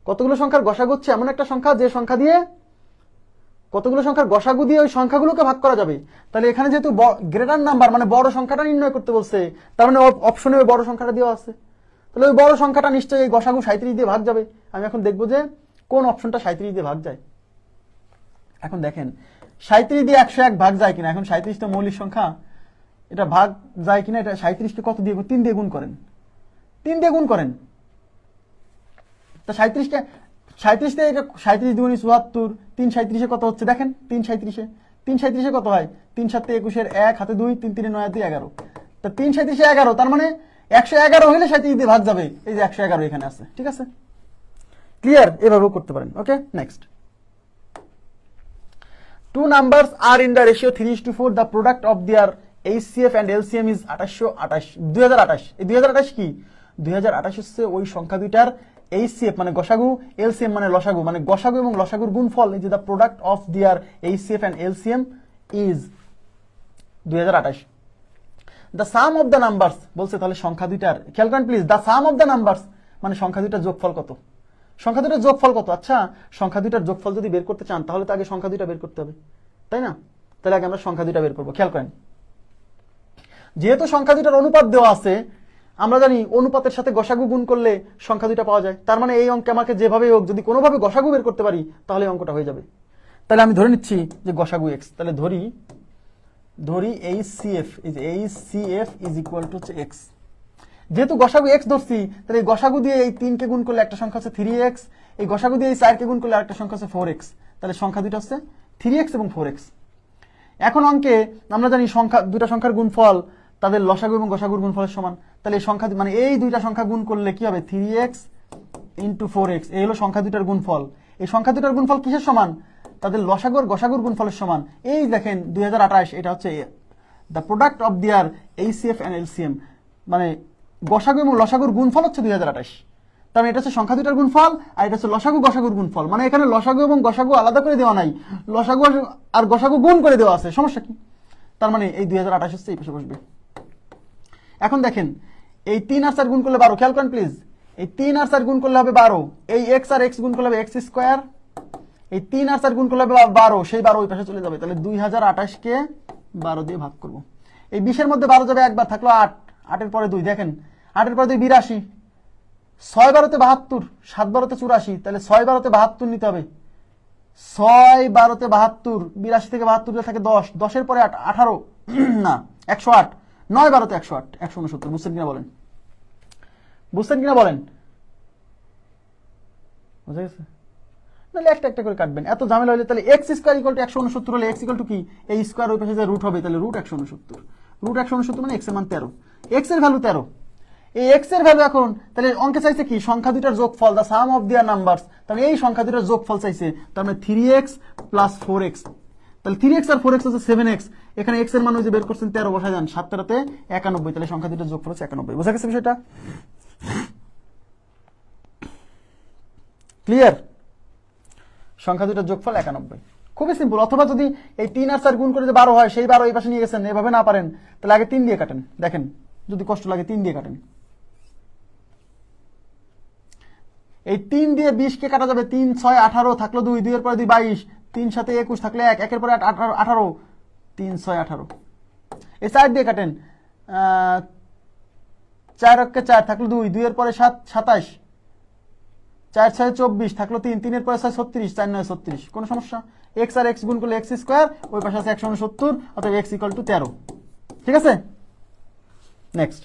কতগুলো সংখ্যার গসাগু হচ্ছে এমন একটা সংখ্যা যে সংখ্যা দিয়ে, কতগুলো সংখ্যার গসাগু দিয়ে ওই সংখ্যাগুলোকে ভাগ করা যাবে। তাহলে এখানে যেহেতু গ্রেটার নাম্বার মানে বড় সংখ্যাটা নির্ণয় করতে বলছে, তার মানে অপশনে ওই বড় সংখ্যাটা দেওয়া আছে, তাহলে ওই বড় সংখ্যাটা নিশ্চয়ই এই গসাগু 37 দিয়ে ভাগ যাবে। আমি এখন দেখবো যে কোন অপশনটা 37 দিয়ে ভাগ যায়। এখন দেখেন 37 দিয়ে 101 ভাগ যায় কিনা। এখন 37 তো মৌলিক সংখ্যা, এটা ভাগ যায় কিনা, এটা 37 কে কত দিয়ে, 3 দিয়ে গুণ করেন, 3 দিয়ে গুণ করেন। তা 37 কে 37 দিয়ে 37 দুগুণে 74, 3 37 কত হচ্ছে দেখেন, 3 37 কত হয়, 3 7 21 এর 1 হাতে 2, 3 3 9 2 11, তা 3 37 11, তার মানে 111 হলে 37 দিয়ে ভাগ যাবে, এই যে 111 এখানে আছে। ঠিক আছে, ক্লিয়ার? এভাবেও করতে পারেন। ওকে, next. Two numbers are in the ratio 3:4. The product of their HCF and LCM is 2828. 2028, এই 2028 কি, 2028 হচ্ছে ওই সংখ্যা দুইটার HCF মানে গসাগু, LCM মানে লসাগু, মানে গসাগু এবং লসাগুর গুণফল। এই যে the product of their HCF and LCM is 2028. The sum of the numbers বলছে, তাহলে সংখ্যা দুইটার, খেয়াল করেন please, the sum of the numbers মানে সংখ্যা দুইটার যোগফল কত, সংখ্যা দুইটার যোগফল কত। আচ্ছা, সংখ্যা দুইটার যোগফল যদি বের করতে চান তাহলে তো আগে সংখ্যা দুইটা বের করতে হবে, তাই না? তাহলে আগে আমরা সংখ্যা দুইটা বের করবো। খেয়াল করেন, যেহেতু সংখ্যা দুইটার অনুপাত দেওয়া আছে, আমরা জানি অনুপাতের সাথে গসাগু গুণ করলে সংখ্যা দুইটা পাওয়া যায়। তার মানে এই অঙ্কে আমাকে যেভাবে হোক যদি কোনোভাবে গসাগু বের করতে পারি তাহলে অঙ্কটা হয়ে যাবে। তাহলে আমি ধরে নিচ্ছি যে গসাগু x, তাহলে ধরি HCF, HCF is equal two x। যেহেতু গসাগু x ধরছি, তাহলে এই গসাগু দিয়ে এই 3 কে গুণ করলে একটা সংখ্যা হচ্ছে 3x, এই গসাগু দিয়ে এই 4 কে গুণ করলে আরেকটা সংখ্যা হচ্ছে 4x, তাহলে সংখ্যা দুইটা হচ্ছে 3x এবং 4x। এখন অঙ্কে আমরা জানি দুইটা সংখ্যার গুণফল তাদের লসাগু এবং গসাগুর গুণফলের সমান। তাহলে এই সংখ্যা মানে এই দুইটা সংখ্যা গুণ করলে কি হবে, 3x ইন্টু 4x, এই হলো সংখ্যা দুইটার গুণফল। এই সংখ্যা দুইটার গুণফল কিসের সমান, তাদের লসাগু আর গসাগুর গুণফলের সমান। এই দেখেন 2028, এটা হচ্ছে দ্য প্রোডাক্ট অফ দিয়ার এইচসিএফ অ্যান্ড এলসিএম, মানে গসাগু এবং লসাগুর গুণফল হচ্ছে 2028। তার মানে এটা হচ্ছে সংখ্যা দুইটার গুণফল, আর এটা হচ্ছে লসাগু গসাগুর গুণফল। মানে এখানে লসাগু এবং গসাগু আলাদা করে দেওয়া নাই, লসাগু আর গসাগু গুণ করে দেওয়া আছে। সমস্যা কি? তার মানে এই 2028 হচ্ছে এই পাশে বসবে। এখন দেখেন এই 3 আর 4 গুণ করলে 12, খেয়াল করেন প্লিজ, এই 3 আর 4 গুণ করলে হবে 12, এই x আর x গুণ করলে হবে x স্কয়ার, এই 3 আর 4 গুণ করলে হবে 12, সেই 12 ওই পাশে চলে যাবে। তাহলে 2028 কে 12 দিয়ে ভাগ করব। এই 20 এর মধ্যে 12 যাবে একবার, থাকলো 8, 8 এর পরে 2, দেখেন 8 এর পরে 2 82, 6 12 72, 7 12 84, তাহলে 6 12 72 নিতে হবে। 6 12 72, 82 থেকে 72 থাকে 10, 10 এর পরে 8, 18 না 108, 9 12 108, 169। বুঝছেন কিনা বলেন, বুঝছেন কিনা বলেন? বুঝা গেছে? তাহলে একটা একটা করে কাটবেন, এত ঝামেলা হলে তাহলে x স্কয়ার ইকুয়াল টু 169 হলে x ইকুয়াল টু কি, এই স্কয়ার ওই পাশে যে রুট হবে, তাহলে রুট 169, রুট 169 মানে x এর মান 13, x এর ভ্যালু 13। এই x এর ভ্যালু এখন তাহলে অঙ্কে চাইছে কি, সংখ্যা দুইটার যোগফল, দা সাম অফ দেয়ার নাম্বারস। তাহলে এই সংখ্যা দুইটার যোগফল চাইছে, তার মানে 3x প্লাস 4x, তাহলে 3x আর 4x হচ্ছে 7x। এখানে x এর মান ওই যে বের করছেন 13, বসায় যান 7 13 91, তাহলে সংখ্যা দুইটার যোগফল হচ্ছে 91। বোঝা গেছে বিষয়টা? ক্লিয়ার? সংখ্যা দুইটার যোগফল 91, খুবই সিম্পল। অথবা যদি এই 3 আর 4 গুণ করে যে 12 হয়, সেই 12 এই পাশে নিয়ে গেছেন, এভাবে না পারেন তাহলে আগে 3 দিয়ে কাটেন। দেখেন যদি কষ্ট লাগে 3 দিয়ে কাটেন। এই 3 দিয়ে 20 কে কাটা যাবে, 3 6 18, থাকলো 2, 2 এর পরে 2 22, 3 7 21, থাকলে 1, 1 এর পরে 18, 3 6 18। এই 4 দিয়ে কাটেন, 4 অক্ষে 4, থাকলো 2, 2 এর পরে 7 27, 4 6 24, থাকলো 3, 3 এর পরে 6 36, 4 9 36। কোন সমস্যা? x আর x গুণ করলে x স্কয়ার, ওই পাশে আছে 169, অতএব x ইকুয়াল টু 13। ঠিক আছে, নেক্সট।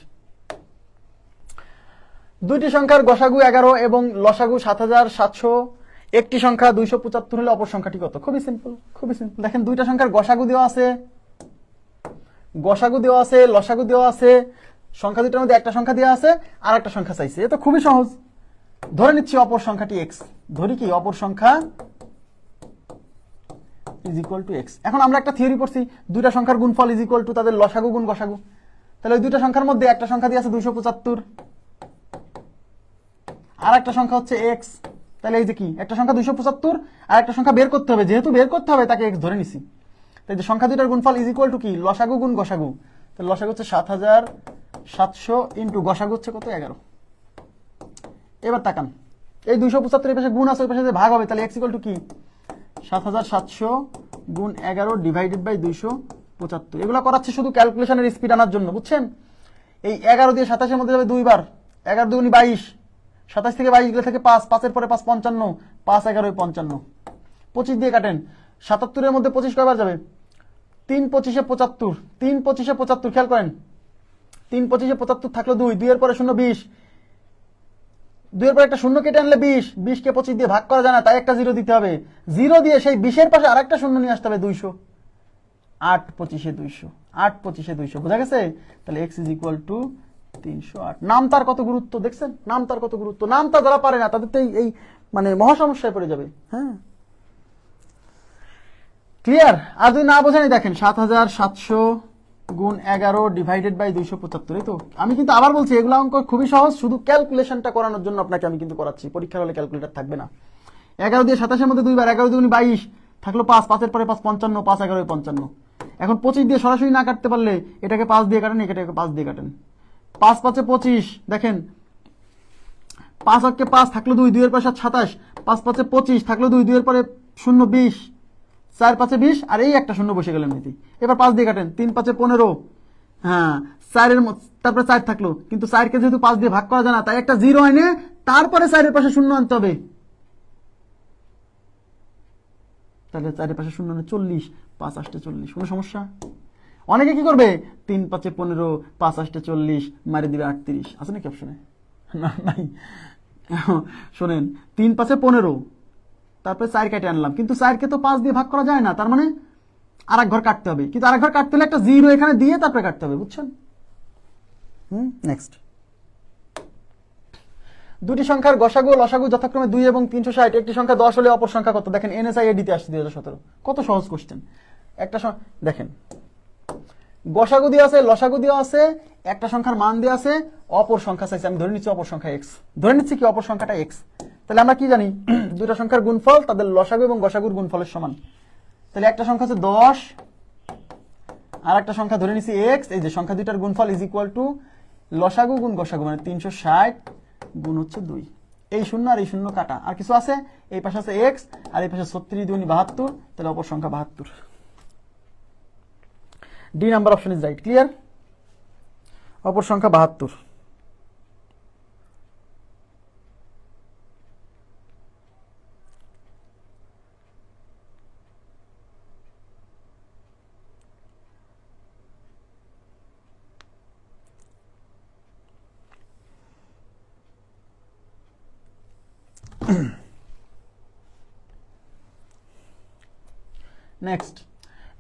দুইটি সংখ্যার গসাগু 11 এবং লসাগু 7700, একটি সংখ্যা 275 হলে অপর সংখ্যাটি কত? খুবই সিম্পল, খুবই সিম্পল। দেখেন দুইটা সংখ্যার গসাগু দেওয়া আছে, গসাগু দেওয়া আছে, লসাগু দেওয়া আছে, সংখ্যা দুইটার মধ্যে একটা সংখ্যা দেওয়া আছে, আর একটা সংখ্যা চাইছে। এটা খুবই সহজ। ধরে নিচ্ছি অপর সংখ্যাটি x, ধরি কি অপর সংখ্যা ইজ ইকুয়াল টু x। এখন আমরা একটা থিওরি পড়ছি, দুইটা সংখ্যার গুণফল ইজ ইকুয়াল টু তাদের লসাগু গুণ গসাগু। তাহলে ওই দুইটা সংখ্যার মধ্যে একটা সংখ্যা দিয়ে আছে 275, আর একটা সংখ্যা হচ্ছে x। তাহলে এই যে কি, একটা সংখ্যা 275 আর একটা সংখ্যা বের করতে হবে, যেহেতু বের করতে হবে তাকে x ধরে নিছি। তাই যে সংখ্যা দুইটার গুণফল ইজ ইকুয়াল টু কি, লসাগু গুণ গসাগু। তাহলে লসাগু হচ্ছে 7700 ইন্টু গসাগু হচ্ছে কত, 11। এবার তাকান, এই 275 এর পাশে গুণ আছে, ওই পাশে যে ভাগ হবে, তাহলে x ইকুয়াল টু কি, 7700 গুণ 11 ডিভাইডেড বাই 275। এগুলো করাচ্ছে শুধু ক্যালকুলেশনের স্পিড আনার জন্য, বুঝছেন? এই 11 দিয়ে 27 এর মধ্যে যাবে 2 বার, 11 2 22, 27 থেকে 22 গেলে থেকে 5, 5 এর পরে 5 55, 5 11 55। 25 দিয়ে কাটেন, 77 এর মধ্যে 25 কয়বার যাবে, 3 25 75, 3 25 75, খেয়াল করেন 3 25 75, থাকলো 2, 2 এর পরে 0 20, 2 এর পরে একটা শূন্য কেটে আনলে 20, 20 কে 25 দিয়ে ভাগ করা যায় না, তাই একটা 0 দিতে হবে। 0 দিয়ে সেই 20 এর পাশে আরেকটা শূন্য নিয়ে আসতে হবে, 200, 8 25 200, 8 25 200। বোঝা গেছে? তাহলে x ইজ ইকুয়াল টু 308। নাম তার কত গুরুত্ব দেখছেন, নাম তার কত গুরুত্ব। নামটা যারা পারে না তাদের তো এই মানে মহা সমস্যায় পড়ে যাবে। হ্যাঁ, ক্লিয়ার? আর যদি না বোঝেন, দেখেন 7700 গুণ 11 ডিভাইডেড বাই 275। এই তো আমি কিন্তু আবার বলছি, এগুলো অঙ্ক খুবই সহজ, শুধু ক্যালকুলেশনটা করানোর জন্য আপনাকে আমি কিন্তু করাচ্ছি। পরীক্ষার হলে ক্যালকুলেটর থাকবে না। 11 দিয়ে 27 এর মধ্যে 2 বার, 11 2 22, থাকলো 5, 5 এর পরে 5 55, 5 11 55। এখন 25 দিয়ে সরাসরি না কাটতে পারলে এটাকে 5 দিয়ে কাটেন, এটাকে 5 দিয়ে কাটেন। 5 5 25, দেখেন 5 অক্ষে 5, থাকলো 2, 2 এর পরে 27, 5 5 25, থাকলো 2, 2 এর পরে 0 20, 4 5 20, আর এই একটা শূন্য বসে গেল এমনিতেই। এবার 5 দিয়ে কাটেন, 3 5 15, হ্যাঁ 4 এর তারপরে 4 থাকলো, কিন্তু 4 কে যেহেতু 5 দিয়ে ভাগ করা যায় না, তাই একটা 0 এনে তারপরে 4 এর পাশে শূন্য আনতে হবে। তাহলে 4 এর পাশে শূন্য আনে 40, 5 8 40। কোনো সমস্যা? অনেকে কি করবে, 3 5 15, 5 8 40, মারি দিবে 38। আছে নাকি অপশনে? না, নাই। শোনেন, 3 5 15, তারপরে 4 কেটে আনলাম, কিন্তু 4 কে তো 5 দিয়ে ভাগ করা যায় না, তার মানে আর এক ঘর কাটতে হবে, কিন্তু আর এক ঘর কাটতে হলে একটা জিরো এখানে দিয়ে তারপরে কাটতে হবে, বুঝছেন? নেক্সট, দুটি সংখ্যার গসাগু ও লসাগু যথাক্রমে 2 এবং 360, একটি সংখ্যা 10 হলে অপর সংখ্যা কত? দেখেন এনএসআই এডিতে আসছে 2017, কত সহজ কোশ্চেন। একটা দেখেন গসাগু দিয়ে আছে, লসাগু দিয়ে আছে, একটা সংখ্যার মান দিয়ে আছে, অপর সংখ্যা চাইছে, আমি ধরে নিচ্ছি অপর সংখ্যা এক্স, ধরে নিচ্ছি কি অপর সংখ্যাটা এক্স। তাহলে আমরা কি জানি, দুটা সংখ্যার গুণফল তাদের লসাগু এবং গসাগুর গুণফলের সমান। তাহলে একটা সংখ্যা হচ্ছে 10 আর একটা সংখ্যা ধরে নিচ্ছি এক্স, এই যে সংখ্যা দুইটার গুণফল ইজ ইকুয়াল টু লসাগু গুণ গসাগু, মানে 360 গুণ হচ্ছে 2। এই শূন্য আর এই শূন্য কাটা, আর কিছু আছে, এই পাশে আছে এক্স আর এই পাশে 36 দুগুণী 72, তাহলে অপর সংখ্যা 72। D number option is right. Clear? অপর সংখ্যা 72।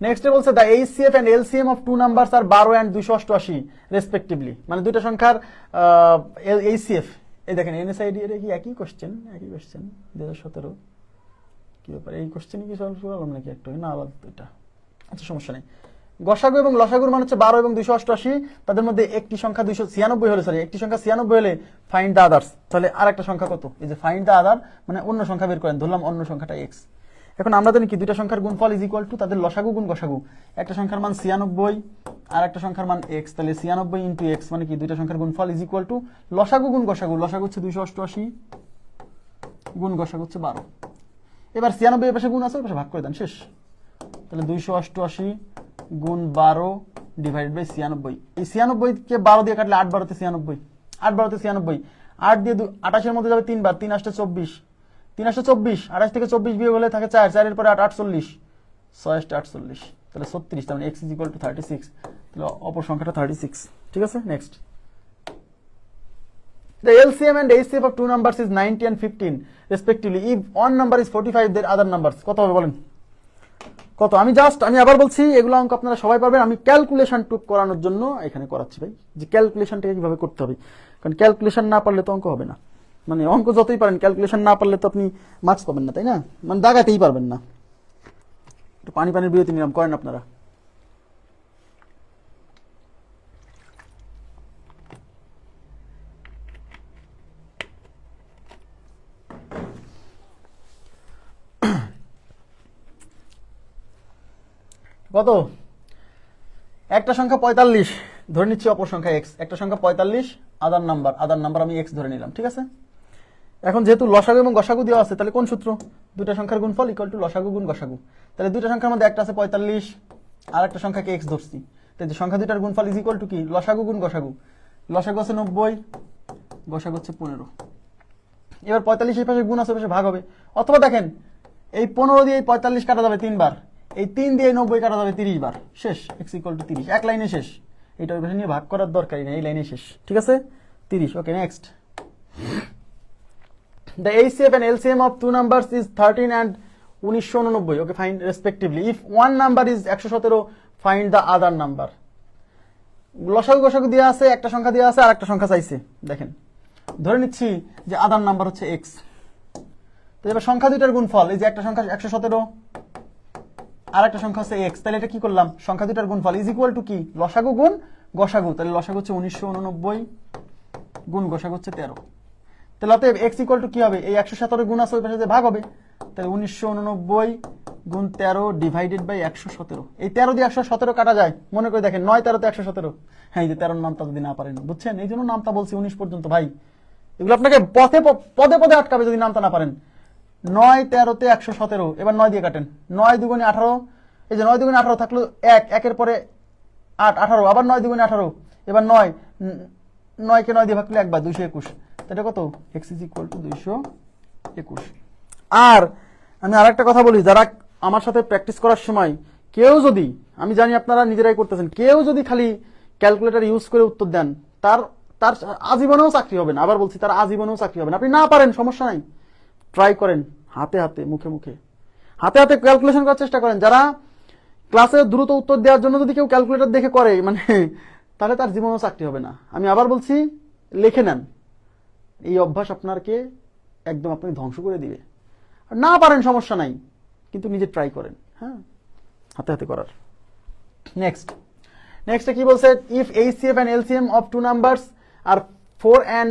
নেক্সটে বলছে the HCF and LCM of two numbers are 12 and 288 respectively, মানে দুইটা সংখ্যার এইচসিএফ, এই দেখেন এনএসআইডি এর কি একই কোশ্চেন 2017, কি ব্যাপার এই কোশ্চেনই কি সলভ করলাম নাকি একটু, না আলাদা এটা, আচ্ছা সমস্যা নেই। গসাগু এবং লসাগুর মান হচ্ছে 12 এবং 288, তাদের মধ্যে একটি সংখ্যা 296 হলে, সরি একটি সংখ্যা 96 হলে ফাইন্ড দ্য আদার্স। তাহলে আর একটা সংখ্যা কত? এই যে ফাইন্ড দ্য আদার, মানে অন্য সংখ্যা বের করেন, ধরলাম অন্য সংখ্যাটা এক্স। এখন আমরা জানি কি দুইটা সংখ্যার গুণফল ইজ ইকুয়াল টু তাদের লসাগু গুণ গসাগু, একটা সংখ্যার মান 96 আর একটা সংখ্যার মান এক্স, তাহলে 96 ইন্টু এক্স মানে কি দুইটা সংখ্যার গুণফল ইজ ইকুয়াল টু লসাগু গুণ গসাগু, লসাগু হচ্ছে 288 গুণ গসাগু হচ্ছে 12। এবার 96 এর পাশে গুণ আছে, ওর পাশে ভাগ করে দেন, শেষ। তাহলে 288 গুণ 12 ডিভাইডেড বাই 96, এই 96 কে 12 দিয়ে কাটলে 8 12 তে 96, 8 12 তে 96, 8 দিয়ে 28 এর মধ্যে যাবে 3 বার, 3 8 24, 3 8 24, 28 থেকে 24 বিয়োগ হলে থাকে 4, 4 এর পরে 8 48, 6 8 48, তাহলে 36, তার মানে x ইজ ইকুয়াল টু 36, তাহলে অপর সংখ্যাটা 36। ঠিক আছে, next, the LCM and HCF of two numbers is 90 and 15 respectively. If one number is 45, their other numbers কত হবে বলেন? কত? আমি আবার বলছি, এগুলো অঙ্ক আপনারা সবাই পারবেন, আমি ক্যালকুলেশন টুক করানোর জন্য এখানে করাচ্ছি ভাই, যে ক্যালকুলেশনটাকে কিভাবে করতে হবে, কারণ ক্যালকুলেশন না পারলে তো অঙ্ক হবে না। মানে অঙ্ক যতই পারেন, ক্যালকুলেশন না পারলে তো আপনি মার্কস পাবেন না, তাই না? মানে দাগাতেই পারবেন না। একটু পানির বিরতি নিলাম, করেন আপনারা। কত? একটা সংখ্যা 45, ধরে নিচ্ছি অপর সংখ্যা এক্স, একটা সংখ্যা 45, আদার নাম্বার আমি এক্স ধরে নিলাম। ঠিক আছে, এখন যেহেতু লসাগু এবং গসাগু দেওয়া আছে, তাহলে কোন সূত্র? দুইটা সংখ্যার গুণফল ইকুয়াল টু লসাগু গুণ গসাগু। তাহলে দুইটা সংখ্যার মধ্যে একটা আছে 45 আর একটা সংখ্যাকে এক্স ধরছি, তাই সংখ্যা দুইটার গুণফল ইজ ইকুয়াল টু কি? লসাগু গুণ গসাগু। লসাগু আছে 90, গসাগু হচ্ছে 15। এবার 45 এই পাশে গুণ আছে, পাশে ভাগ হবে, অথবা দেখেন এই 15 দিয়ে 45 কাটা যাবে 3 বার, এই 3 দিয়ে 90 কাটা যাবে 30 বার, শেষ। x ইকুয়াল টু 30, এক লাইনে শেষ, এটা ওই পাশে নিয়ে ভাগ করার দরকারই নেই, এই লাইনে শেষ। ঠিক আছে, 30। ওকে, next, the HCF and LCM of two numbers is 13 and 1999. Okay, find respectively. If one number is 117, find the other number. লসাগু গসাগু দেওয়া আছে, একটা সংখ্যা দেওয়া আছে আর একটা সংখ্যা চাইছে। দেখেন, ধরে নিচ্ছি যে আদার নাম্বার হচ্ছে x, তো এবার সংখ্যা দুইটার গুণফল, এই যে একটা সংখ্যা 117 আর একটা সংখ্যা হচ্ছে x, তাহলে এটা কি করলাম? সংখ্যা দুইটার গুণফল ইজ ইকুয়াল টু কি? লসাগু গুণ গসাগু। তাহলে লসাগু হচ্ছে 1999 গুণ গসাগু হচ্ছে 13। তাহলে অতএব x ইকুয়াল টু কি হবে? এই 117 গুণ আছে, ওই পাশে ভাগ হবে, তাহলে 1999 গুণ 13 ডিভাইডেড বাই 117। এই 13 দিয়ে 117 কাটা যায়, মনে করে দেখেন 9 13 তে 117। হ্যাঁ, এই যে 13 নামটা যদি না পারেন, বুঝছেন, এই জন্য নামটা বলছি 19 পর্যন্ত ভাই, এগুলো আপনাকে পদে পদে আটকাবে যদি নামটা না পারেন। 9 13 তে 117, এবার 9 দিয়ে কাটেন, 9 দুগুণে 18, এই যে 9 দুগুণে 18 থাকলো 1, একের পরে 8 18, আবার 9 দুগুণে 18, এবার 9 কে 9 দিয়ে ভাগ করলে 1 বার 221, এটা কত? x is equal two 221। আর আমি আরেকটা কথা বলি, যারা আমার সাথে প্র্যাকটিস করার সময় কেউ যদি, আমি জানি আপনারা নিজেরাই করতেছেন, কেউ যদি খালি ক্যালকুলেটর ইউজ করে উত্তর দেন, তার আজীবনেও চাকরি হবে না। আবার বলছি, তার আজীবনেও চাকরি হবে না। আপনি না পারেন, সমস্যা নাই, ট্রাই করেন, হাতে হাতে মুখে মুখে হাতে হাতে ক্যালকুলেশন করার চেষ্টা করেন। যারা ক্লাসে দ্রুত উত্তর দেওয়ার জন্য যদি কেউ ক্যালকুলেটর দেখে করে মানে তাহলে তার জীবনও চাকরি হবে না। আমি আবার বলছি, লিখে নেন, এই অভ্যাস আপনাকে একদম আপনি ধ্বংস করে দিবে। আর না পারেন সমস্যা নাই, কিন্তু নিজে ট্রাই করেন, হ্যাঁ, হাতে হাতে করার। নেক্সট কি বলছে, if HCF and LCM of two numbers are 4 and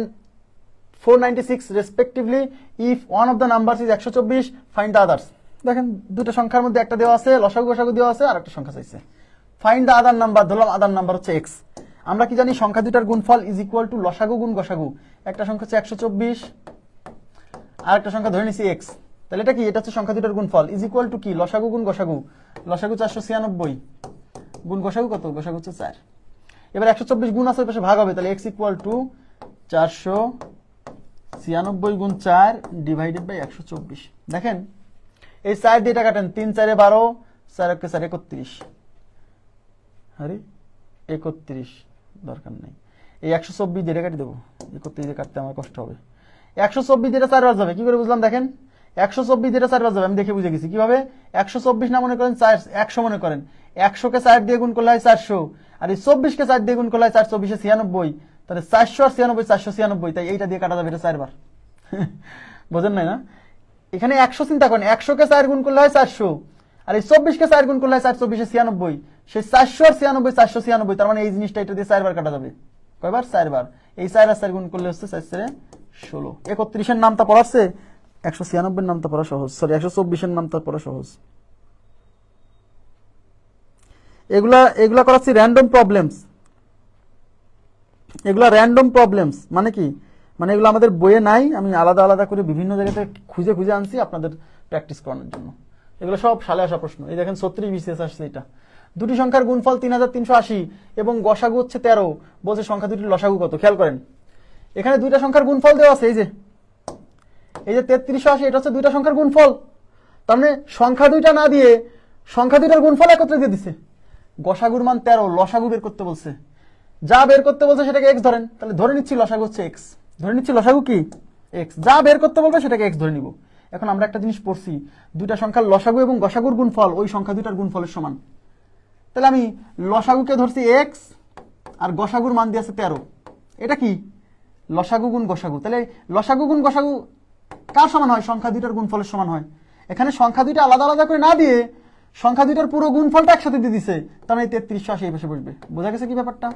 496 respectively, if one of the numbers is 124, find the others. দেখেন দুটো সংখ্যার মধ্যে একটা দেওয়া আছে, লসাগু গসাগু দেওয়া আছে, আর একটা সংখ্যা চাইছে। ফাইন্ড দ্য আদার নাম্বার, ধরলাম আদার নাম্বার হচ্ছে এক্স। আমরা কি জানি, সংখ্যা দুটার গুণফল ইজ ইকুয়াল টু লসাগু গুণ গসাগু। একটা সংখ্যা হচ্ছে 124, আর একটা সংখ্যা ধরে নিছি এক্স। তাহলে এটা কি, এটা হচ্ছে সংখ্যা দুটার গুণফল ইজ ইকুয়াল টু কি, লসাগু গুণ গসাগু। লসাগু 496 গুণ গসাগু কত, গসাগু হচ্ছে 4। এবার 124 গুণ আছে, ওই পাশে ভাগ হবে, তাহলে এক্স ইকুয়াল টু 496 গুণ 4 ডিভাইডেড বাই 124। দেখেন এই 4 দিয়ে এটা কাটেন, 3 4 12, 4 1 4 31। আরে 31 দরকার নেই, এই 124 দিয়ে কাটি দেবো, 31 দিয়ে কাটতে আমার কষ্ট হবে। 124 দিয়ে 4 বার যাবে, কি করে বুঝলাম, দেখেন 124 দিয়ে 4 বার যাবে, আমি দেখে বুঝে গেছি কিভাবে। 124 না মনে করেন 100 মনে করেন, 100 কে 4 দিয়ে গুণ করলে হয় 400, আর এই 24 কে 4 দিয়ে গুণ করলে হয় 424 96, তাহলে 400 আর 96 496, তাই এইটা দিয়ে কাটা যাবে, এটা 4 বার। বোঝেন নাই না, এখানে 100 চিন্তা করেন, 100 কে 4 গুণ করলে হয় 400, আর এই 24 কে 4 গুণ করলে হয় 424 96, সেই 400 আর 96 496, তার মানে এই জিনিসটা এটা দিয়ে 4 বার কাটা যাবে। কয়বার, 4 বার। এই 4 আর 4 গুণ করলে হচ্ছে 4 4 16। 31 এর নামটা পড়াচ্ছে, 196 এর নামটা পড়া সহজ, সরি 124 এর নামটা পড়া সহজ। এগুলা করাচ্ছি র্যান্ডম প্রবলেমস। এগুলা র্যান্ডম প্রবলেমস মানে কি, মানে এগুলো আমাদের বইয়ে নাই, আমি আলাদা আলাদা করে বিভিন্ন জায়গাতে খুঁজে খুঁজে আনছি আপনাদের প্র্যাকটিস করানোর জন্য। এগুলো সব সালে আসা প্রশ্ন। এই দেখেন 36 বিসিএস আসছে এটা। দুটি সংখ্যার গুণফল 3380 এবং গসাগু হচ্ছে 13, বলছে সংখ্যা দুটির লসাগু কত। খেয়াল করেন, এখানে দুইটা সংখ্যার গুণফল দেওয়া আছে, এই যে 3380, এটা হচ্ছে দুইটা সংখ্যার গুণফল। তার মানে সংখ্যা দুইটা না দিয়ে সংখ্যা দুইটার গুণফল একত্রে দিয়ে দিছে। গসাগুর মান 13, লসাগু বের করতে বলছে, যা বের করতে বলছে সেটাকে এক্স ধরেন, তাহলে ধরে নিচ্ছি লসাগু হচ্ছে এক্স, ধরে নিচ্ছি লসাগু কি এক্স, যা বের করতে বলবে সেটাকে এক্স ধরে নিব। এখন আমরা একটা জিনিস পড়ছি, দুইটা সংখ্যার লসাগু এবং গসাগুর গুণফল ওই সংখ্যা দুইটার গুণফলের সমান। তাহলে আমি লসাগুকে ধরছি এক্স আর গসাগুর মান দিয়ে আছে 13, এটা কি লসাগু গুণ গসাগু। তাহলে লসাগু গুণ গসাগু কার সমান হয়, সংখ্যা দুইটার গুণফলের সমান হয়। এখানে সংখ্যা দুইটা আলাদা আলাদা করে না দিয়ে সংখ্যা দুইটার পুরো গুণফলটা একসাথে দিয়ে দিছে, তার মানে 3380 এই পাশে বসবে। বোঝা গেছে কি ব্যাপারটা।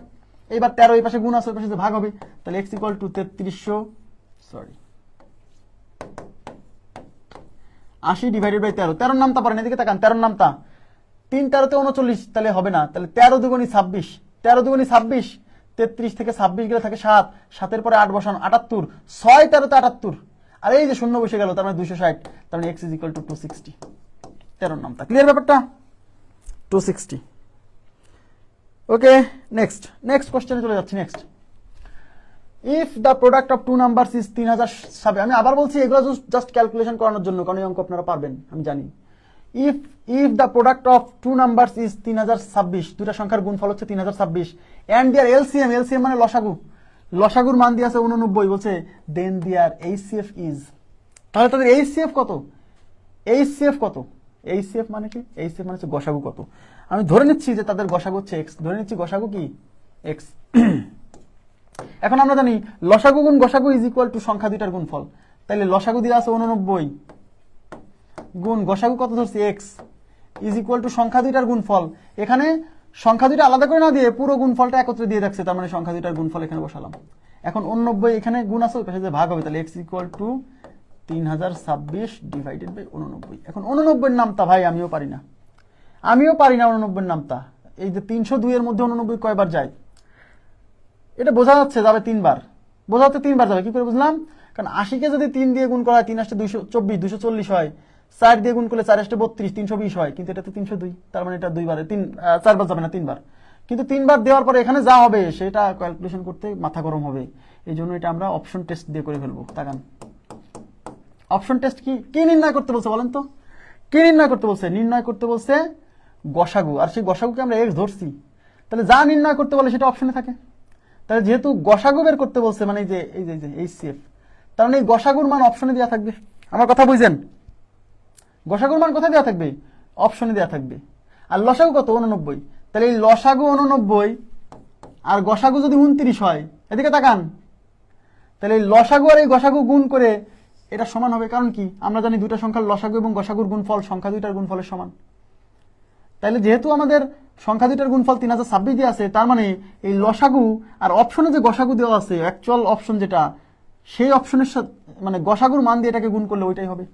এইবার 13 এই পাশে গুণ আছে, ওই পাশে ভাগ হবে, তাহলে x equal to 3380 divided by 13। 13 নামতা পারেন, এদিকে তাকান, 13 নামতা 3 13 39, তাহলে হবে না, তাহলে 13 দুগুণী 26, 13 দুগুণী 26, 33 থেকে 26 গেলে থাকে 7, 7-এর পরে 8 বসান 78, 6 13 তে 78, আর এই যে শূন্য বসে গেল, তার মানে 260, তার মানে x ইজ ইকুয়াল টু 260। 13 নামতা ক্লিয়ার ব্যাপারটা, 260। ওকে, নেক্সট কোশ্চেনে চলে যাচ্ছি। Next, if the product of two numbers is 3000। আমি আবার বলছি এগুলো জাস্ট ক্যালকুলেশন করানোর জন্য, কারণ এই অঙ্ক আপনারা পারবেন আমি জানি। If the product of two numbers is 3026, দুটা সংখ্যার গুণফল হচ্ছে 3026, এন্ড দেয়ার এলসিএম মানে লসাগুর মান দিয়ে আছে 89, বলছে দেন দেয়ার এইচসিএফ ইজ, তাহলে তাদের এইচসিএফ কত, এইচসিএফ মানে কি, এইচসিএফ মানে হচ্ছে গসাগু কত। আমি ধরে নিচ্ছি যে তাদের গসাগু হচ্ছে এক্স, ধরে নিচ্ছি গসাগু কি এক্স। এখন আমরা জানি লসাগু গুণ গসাগু ইজ ইকুয়াল টু সংখ্যা দুইটার গুণফল, তাইলে লসাগু দিয়ে আছে 89 গুণ গসাগু কত ধরছি এক্স ইজ ইকুয়াল টু সংখ্যা দুইটার গুণফল। এখানে সংখ্যা দুইটা আলাদা করে না দিয়ে পুরো গুণফলটা একত্রে দিয়ে রাখছে, তার মানে সংখ্যা দুইটার গুণফল এখানে বসালাম। এখন 89 এখানে গুণ আছে, ওই পাশে যে ভাগ হবে, তাহলে x equal to 3026 divided by 89। এখন 89 নামতা ভাই আমিও পারি না 89 নামতা। এই যে 302 এর মধ্যে 89 কয়বার যায়, এটা বোঝা যাচ্ছে যাবে 3 বার, বোঝা যাচ্ছে 3 বার যাবে। কি করে বুঝলাম, কারণ 80 কে যদি 3 দিয়ে গুণ করা হয় 3 আসতে 224, 240 হয়, 4 দিয়ে গুণ করলে 4 আসতে 32, 320 হয়, কিন্তু এটা তো 302, তার মানে এটা 2 বারে 4 বার যাবে না, 3 বার। কিন্তু 3 বার দেওয়ার পরে এখানে যা হবে সেটা ক্যালকুলেশন করতে মাথা গরম হবে, এই জন্য এটা আমরা অপশন টেস্ট দিয়ে করে ফেলবো। তাকান, অপশন টেস্ট কি নির্ণয় করতে বলছে বলেন তো, কি নির্ণয় করতে বলছে, নির্ণয় করতে বলছে গসাগু, আর সেই গসাগুকে আমরা এক্স ধরছি, তাহলে যা নির্ণয় করতে বলে সেটা অপশনে থাকে। তাহলে যেহেতু গসাগু বের করতে বলছে, মানে এই যে এইচসিএফ, তার মানে এই গসাগুর মান অপশনে দেওয়া থাকবে। আমার কথা বুঝছেন, গসাগুর মান কোথায় দেওয়া থাকবে, অপশনে দেওয়া থাকবে। আর লসাগু কত 89, তাহলে এই লসাগু 89 আর গসাগু যদি 29 হয়, এদিকে তাকান, তাহলে এই লসাগু আর এই গসাগু গুণ করে এটা সমান হবে। কারণ কি, আমরা জানি দুইটা সংখ্যার লসাগু এবং গসাগুর গুণফল সংখ্যা দুইটার গুণফলের সমান। তাহলে যেহেতু আমাদের সংখ্যা দুইটার গুণফল 3026 দিয়ে আছে, তার মানে এই লসাগু আর অপশনে যে গসাগু দেওয়া আছে, অ্যাকচুয়াল অপশন যেটা, সেই অপশনের সাথে মানে গসাগুর মান দিয়ে এটাকে গুণ করলে ওইটাই হবে।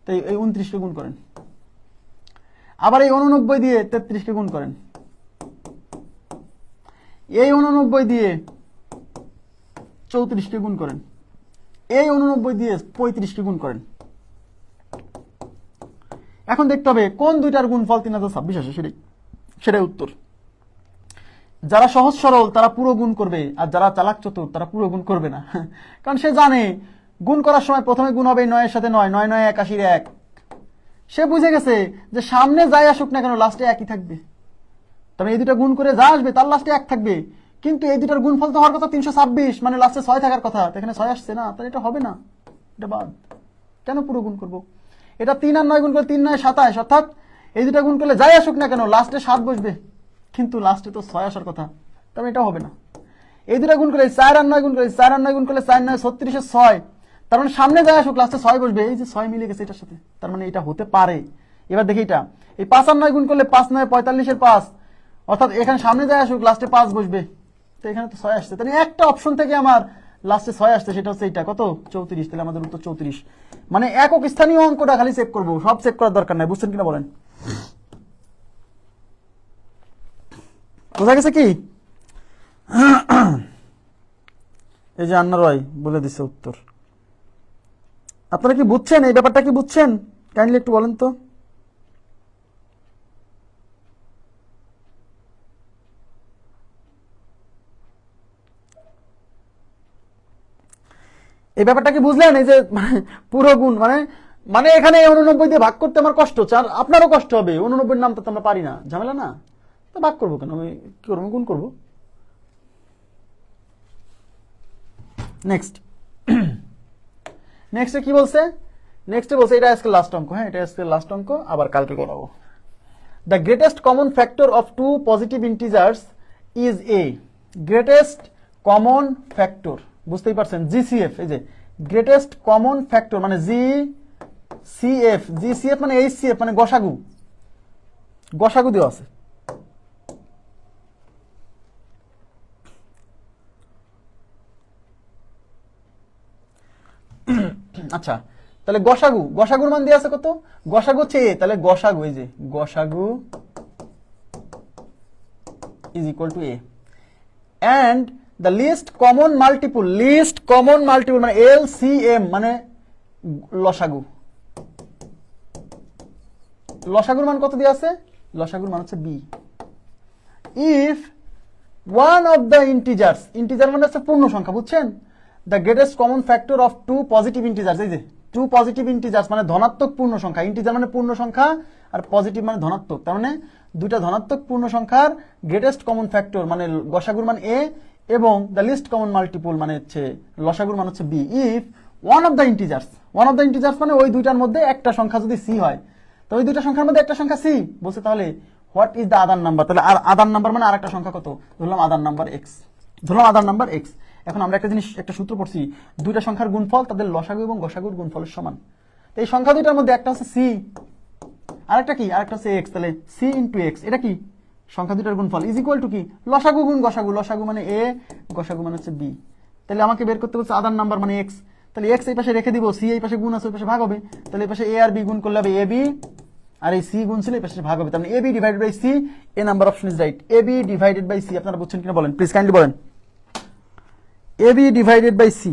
তাই এই 29কে গুণ করেন, আবার এই 89 দিয়ে 33কে গুণ করেন, এই 89 দিয়ে 34কে গুণ করেন, এই 89 দিয়ে 35কে গুণ করেন। এখন দেখতে হবে কোন দুইটার গুণফল 3026 আসে, সেটাই উত্তর। যারা সহজ সরল তারা পুরো গুণ করবে, আর যারা চালাক চতুর তারা পুরো গুণ করবে না। কারণ সে জানে গুণ করার সময় প্রথমে গুণ হবে 9 এর সাথে 9, 9 9 81 1। সে বুঝে গেছে যে সামনে যাই আসুক না কেন লাস্টে একই থাকবে, তবে এই দুটা গুণ করে যা আসবে তার লাস্টে 1 থাকবে। কিন্তু এই দুটার গুণফল তো হওয়ার কথা 326, মানে লাস্টে 6 থাকার কথা, এখানে 6 আসছে না, তাহলে এটা হবে না, এটা বাদ। কেন পুরো গুণ করব? এটা 3 আর 9 গুণ করলে 3 9 27, অর্থাৎ এই দুটা গুণ করলে যাই আসুক না কেন লাস্টে 7 বসবে, কিন্তু লাস্টে তো 6 আসার কথা, তবে এটা হবে না। এই দুটা গুণ করলে 4 আর 9 গুণ করলে 4 আর 9 গুণ করলে 4 9 36 এর 6, তার মানে সামনে যাই আসুক লাস্টে 6 বসবে, এই যে 6 মিলে গেছে এটার সাথে, তার মানে এটা হতে পারে। এবার দেখি এটা, এই 5 আর 9 গুণ করলে 5 9 45 এর 5, অর্থাৎ এখানে সামনে যাই আসুক লাস্টে 5 বসবে, তো এখানে তো 6 আসছে। তাহলে একটা অপশন থেকে আমার লাস্টে 6 আসছে, সেটা হচ্ছে এটা কত 34, তাহলে আমাদের উত্তর 34। মানে একক স্থানীয় অঙ্কটা খালি চেক করব, সব চেক করার দরকার নাই। বুঝছেন কিনা বলেন? বোঝা গেছে কি? এই যে আন্না রয় বলে দিছে উত্তর। আপনারা কি বুঝছেন এই ব্যাপারটা, কি বুঝছেন? কাইন্ডলি একটু বলেন তো। এই ব্যাপারটা কি বুঝলেন? এই যে পুরো গুণ মানে মানে এখানে 89 দিয়ে ভাগ করতে আমার কষ্ট হচ্ছে, আর আপনারও কষ্ট হবে। 89 নাম তো আমরা পারি না, ঝামেলা না, তো ভাগ করবো কেন, আমি কি করবো, গুণ করবো। নেক্সট নেক্সটে কি বলছে? নেক্সটে বলছে এটা আজকে লাস্ট অঙ্ক, হ্যাঁ এটা আজকে লাস্ট অঙ্ক, আবার কালকে করাবো। The greatest common factor of two positive integers is A. Greatest common factor, বুঝতেই পারছেন, জিসিএফ। এই যে গ্রেটেস্ট কমন ফ্যাক্টর মানে জিসিএফ, জিসিএফ মানে এইচসিএফ মানে গসাগু, গসাগু দেওয়া আছে। আচ্ছা, তাহলে গসাগু, গসাগুর মান দিয়ে আছে কত? গসাগু হচ্ছে এ, তাহলে গসাগু, এই যে গসাগু is equal two A. And the list common multiple, list common multiple মানে এলসিএম মানে লসাগু। লসাগুর মান কত দিয়ে আছে? লসাগুর মান হচ্ছে B. If one of the integers, integer মানে হচ্ছে পূর্ণ সংখ্যা, বুঝছেন? The greatest common factor of two positive integers, এই যে টু পজিটিভ ইন্টিজার্স মানে ধনাত্মক পূর্ণ সংখ্যা, ইন্টিজার মানে পূর্ণ সংখ্যা আর পজিটিভ মানে ধনাত্মক, তার মানে দুইটা ধনাত্মক পূর্ণ সংখ্যার গ্রেটেস্ট কমন ফ্যাক্টর মানে গসাগুর মান এ এবং দ্য লিস্ট কমন মাল্টিপুল মানে হচ্ছে লসাগুর মান হচ্ছে B. If one of the integers, one of the integers মানে ওই দুইটার মধ্যে একটা সংখ্যা যদি সি হয়, তো ওই দুইটা সংখ্যার মধ্যে একটা সংখ্যা সি বলছে, তাহলে what is the other number? তাহলে আর আদার নাম্বার মানে আরেকটা সংখ্যা কত? ধরলাম আদার নাম্বার এক্স, ধরলাম আদার নাম্বার এক্স। এখন আমরা একটা জিনিস, একটা সূত্র পড়ছি, দুইটা সংখ্যার গুণফল তাদের লসাগু এবং গসাগুর গুণফলের সমান। তো এই সংখ্যা দুইটার মধ্যে একটা হচ্ছে সি, আরেকটা কি, আরেকটা হচ্ছে এক্স, তাহলে সি ইন্টু এক্স, এটা কি সংখ্যা দুইটার গুণফল ইজ ইকুয়াল টু কি লসাগু গুণ গসাগু, লসাগু মানে এ, গসাগু মানে হচ্ছে বি। তাহলে আমাকে বের করতে বলছে আদার নাম্বার মানে এক্স, তাহলে এক্স এই পাশে রেখে দিব, সি এই পাশে গুণ আছে ওই পাশে ভাগ হবে, তাহলে এই পাশে এ আর বি গুণ করলে হবে এ বি, আর এই সি গুণ ছিল এই পাশে ভাগ হবে, তার মানে A B divided by C. A number option is right, A B divided by C. আপনারা বুঝছেন কিনা বলেন, প্লিজ কাইন্ডলি বলেন। A B divided by C,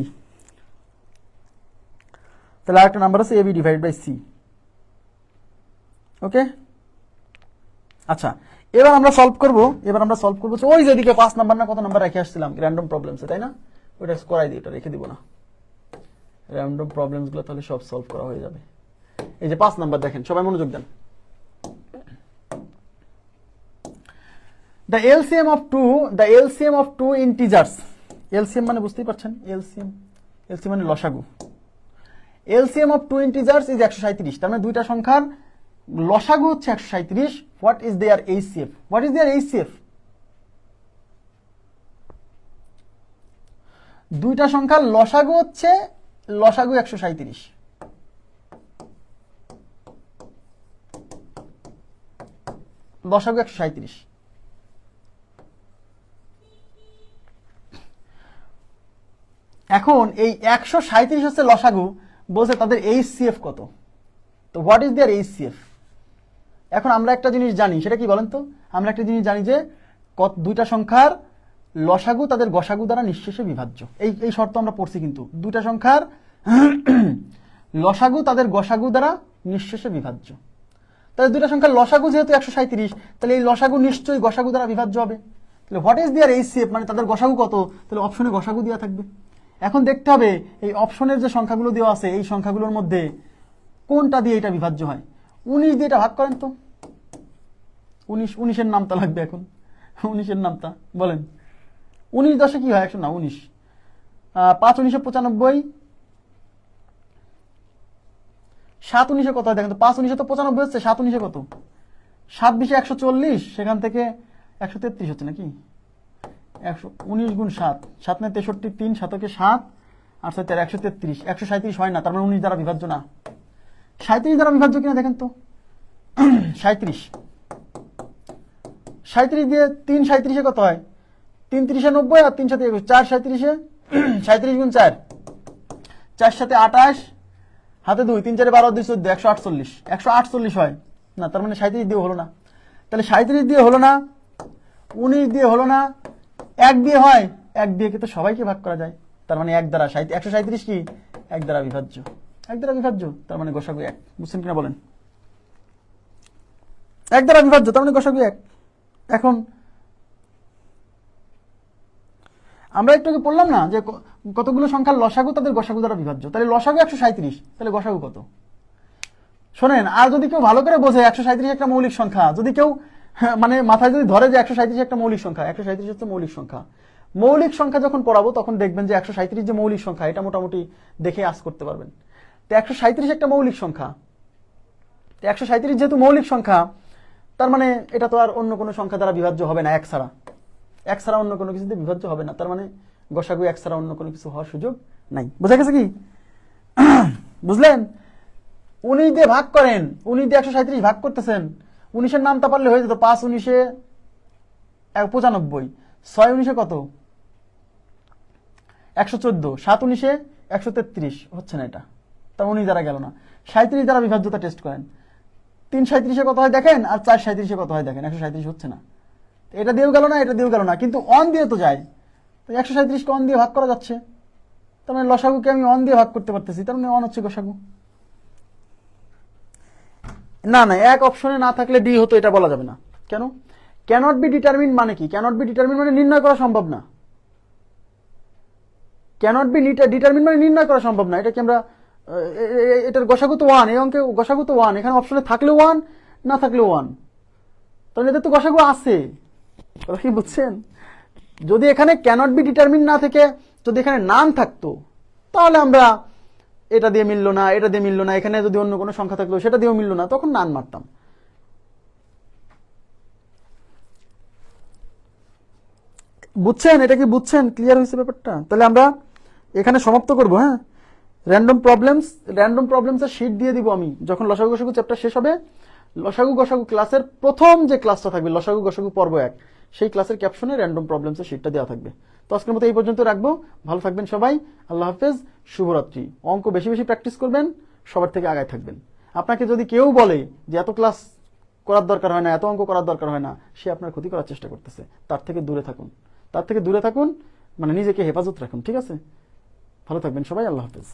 তাহলে আরেকটা নাম্বার আছে A B divided by C. Okay, আচ্ছা এবার আমরা সলভ করব, ওই যেদিকে 5 নাম্বার না কত নাম্বার রেখে আসছিলাম র্যান্ডম প্রবলেমসে, তাই না? ওটা করাই দিই, ওটা রেখে দিব না, র্যান্ডম প্রবলেমস গুলো তাহলে সব সলভ করা হয়ে যাবে। এই যে 5 নাম্বার দেখেন, সবাই মনোযোগ দেন। The LCM of two integers, LCM মানে বুঝতেই পারছেন, এলসিএম মানে লসাগু। LCM of two integers is 137, তার মানে দুইটা সংখ্যার লসাগু হচ্ছে 137। What is their HCF? What is their HCF? দুইটা সংখ্যার লসাগু হচ্ছে লসাগু 137। লসাগু 137। এখন এই 137 হচ্ছে লসাগু, বলছে তাদের এইচসিএফ কত। তো হোয়াট ইজ দেয়ার এইচসিএফ? এখন আমরা একটা জিনিস জানি, সেটা কি বলেন তো? আমরা একটা জিনিস জানি যে দুইটা সংখ্যার লসাগু তাদের গসাগু দ্বারা নিঃশেষে বিভাজ্য। এই শর্ত আমরা পড়ছি, কিন্তু দুইটা সংখ্যার লসাগু তাদের গসাগু দ্বারা নিঃশেষে বিভাজ্য। তাহলে দুইটা সংখ্যার লসাগু যেহেতু 137, তাহলে এই লসাগু নিশ্চয়ই গসাগু দ্বারা বিভাজ্য হবে। তাহলে হোয়াট ইজ দেয়ার এইচসিএফ মানে তাদের গসাগু কত? তাহলে অপশনে গসাগু দেওয়া থাকবে। এখন দেখতে হবে এই অপশনের যে সংখ্যাগুলো দেওয়া আছে এই সংখ্যাগুলোর মধ্যে কোনটা দিয়ে এটা বিভাজ্য হয়। 19 দিয়ে এটা ভাগ করেন তো। 19 নামতা লাগবে এখন। 19 নামতা বলেন। 19 10 কি হয়? 100 না, 19 5 19 95, 7 19 কত হয় দেখেন তো। 5 19 তো 95 হচ্ছে, 7 19 কত? 7 20 140, সেখান থেকে 133 হচ্ছে নাকি? 19 গুণ 7, 7 9 63, 3 7 7 8 4 133। 137 হয় না, তার মানে 19 দ্বারা বিভাজ্য না। 37 দ্বারা বিভাজ্য কিনা দেখেন তো। 37 দিয়ে 3 37 কত হয়? 3 30 90 আর 3 7 21, 4 37, 37 গুণ 4, 4 7 28, হাতে 2, 3 4 12 2 14, 148। 148 হয় না, তার মানে 37 দিয়ে হলো না। তাহলে 37 দিয়ে হলো না, 19 দিয়ে হলো না, 1 দিয়ে হয়। 1 দিয়ে তো সবাইকে ভাগ করা যায়, তার মানে 1 দ্বারা 137 কি 1 দ্বারা বিভাজ্য। 1 দ্বারা বিভাজ্য, তার মানে গসাগু 1। বুঝছেন কিনা বলেন? 1 দ্বারা বিভাজ্য, তার মানে গসাগু 1। এখন আমরা একটু আগে বললাম না যে কতগুলো সংখ্যার লসাগু তাদের গসাগু দ্বারা বিভাজ্য। তাহলে লসাগু 137, তাহলে গসাগু কত? শোনেন, আর যদি কেউ ভালো করে বোঝে 137 একটা মৌলিক সংখ্যা, যদি কেউ মানে মাথায় যদি ধরে যে 137 একটা মৌলিক সংখ্যা, 137 হচ্ছে মৌলিক সংখ্যা। মৌলিক সংখ্যা যখন পড়াবো তখন দেখবেন যে 137 যে মৌলিক সংখ্যা এটা মোটামুটি দেখে আস করতে পারবেন। তো 137 একটা মৌলিক সংখ্যা, তো 137 যেহেতু মৌলিক সংখ্যা, তার মানে এটা তো আর অন্য কোনো সংখ্যা দ্বারা বিভাজ্য হবে না। 1 ছাড়া অন্য কোনো কিছুতে বিভাজ্য হবে না, তার মানে গসাগু 1 ছাড়া অন্য কোনো কিছু হওয়ার সুযোগ নাই। বোঝা গেছে কি? বুঝলেন? 19 দিয়ে ভাগ করেন, 19 দিয়ে 137 ভাগ করতেছেন। 19 নামটা পারলে হয়ে যেত। 5 19 95, 6 19 কত? 114, 7 19 133 হচ্ছে না, এটা তার 19 দ্বারা গেল না। 37 দ্বারা বিভাজ্যতা টেস্ট করেন। 3 37 কত হয় দেখেন, আর 4 37 কত হয় দেখেন। 137 হচ্ছে না, এটা দিয়েও গেল না, এটা দিয়েও গেল না, কিন্তু অন দিয়ে তো যায়। তো 137 কে অন দিয়ে ভাগ করা যাচ্ছে, তার মানে লসাগুকে আমি অন দিয়ে ভাগ করতে পারতেছি, তার মানে অন হচ্ছে গসাগু। না, এক অপশনে না থাকলে ডি হতো, এটা বলা যাবে না। কেন? ক্যানট বি ডিটারমিন মানে কি? ক্যানট বি ডিটারমিন মানে নির্ণয় করা সম্ভব না। ক্যানট বি ডিটারমিন মানে নির্ণয় করা সম্ভব না। এটা কি আমরা এটার গসাগু তো 1, এই অঙ্কে গসাগু তো 1, এখানে অপশনে থাকলেও 1, না থাকলেও 1, তাহলে এদের তো গসাগু আছে। কি বুঝছেন? যদি এখানে ক্যানট বি ডিটারমিন না থেকে যদি এখানে নাম থাকতো, তাহলে আমরা এটা দিয়ে মিললো না, এটা দিয়ে মিললো না, এখানে যদি অন্য কোনো সংখ্যা থাকতো সেটা দিয়েও মিললো না, তখন নান মারতাম। বুঝছেন? এটা কি বুঝছেন? ক্লিয়ার হয়েছে ব্যাপারটা? তাহলে আমরা এখানে সমাপ্ত করবো। হ্যাঁ, র্যান্ডম প্রবলেমসের শীট দিয়ে দিব আমি যখন লসাগু গসাগু চ্যাপ্টার শেষ হবে। লসাগু গসাগু ক্লাসের প্রথম যে ক্লাসটা থাকবে, লসাগু গসাগু পর্ব 1, সেই ক্লাসের ক্যাপশনে র্যান্ডম প্রবলেমসের শীটটা দেওয়া থাকবে। তো আজকের মতো এই পর্যন্ত রাখবো। ভালো থাকবেন সবাই, আল্লাহ হাফেজ, শুভরাত্রি। অঙ্ক বেশি বেশি প্র্যাকটিস করবেন, সবার থেকে আগায় থাকবেন। আপনাকে যদি কেউ বলে যে এত ক্লাস করার দরকার হয় না, এত অঙ্ক করার দরকার হয় না, সে আপনার ক্ষতি করার চেষ্টা করতেছে। তার থেকে দূরে থাকুন, মানে নিজেকে হেফাজত রাখুন। ঠিক আছে? ভালো থাকবেন সবাই, আল্লাহ হাফেজ।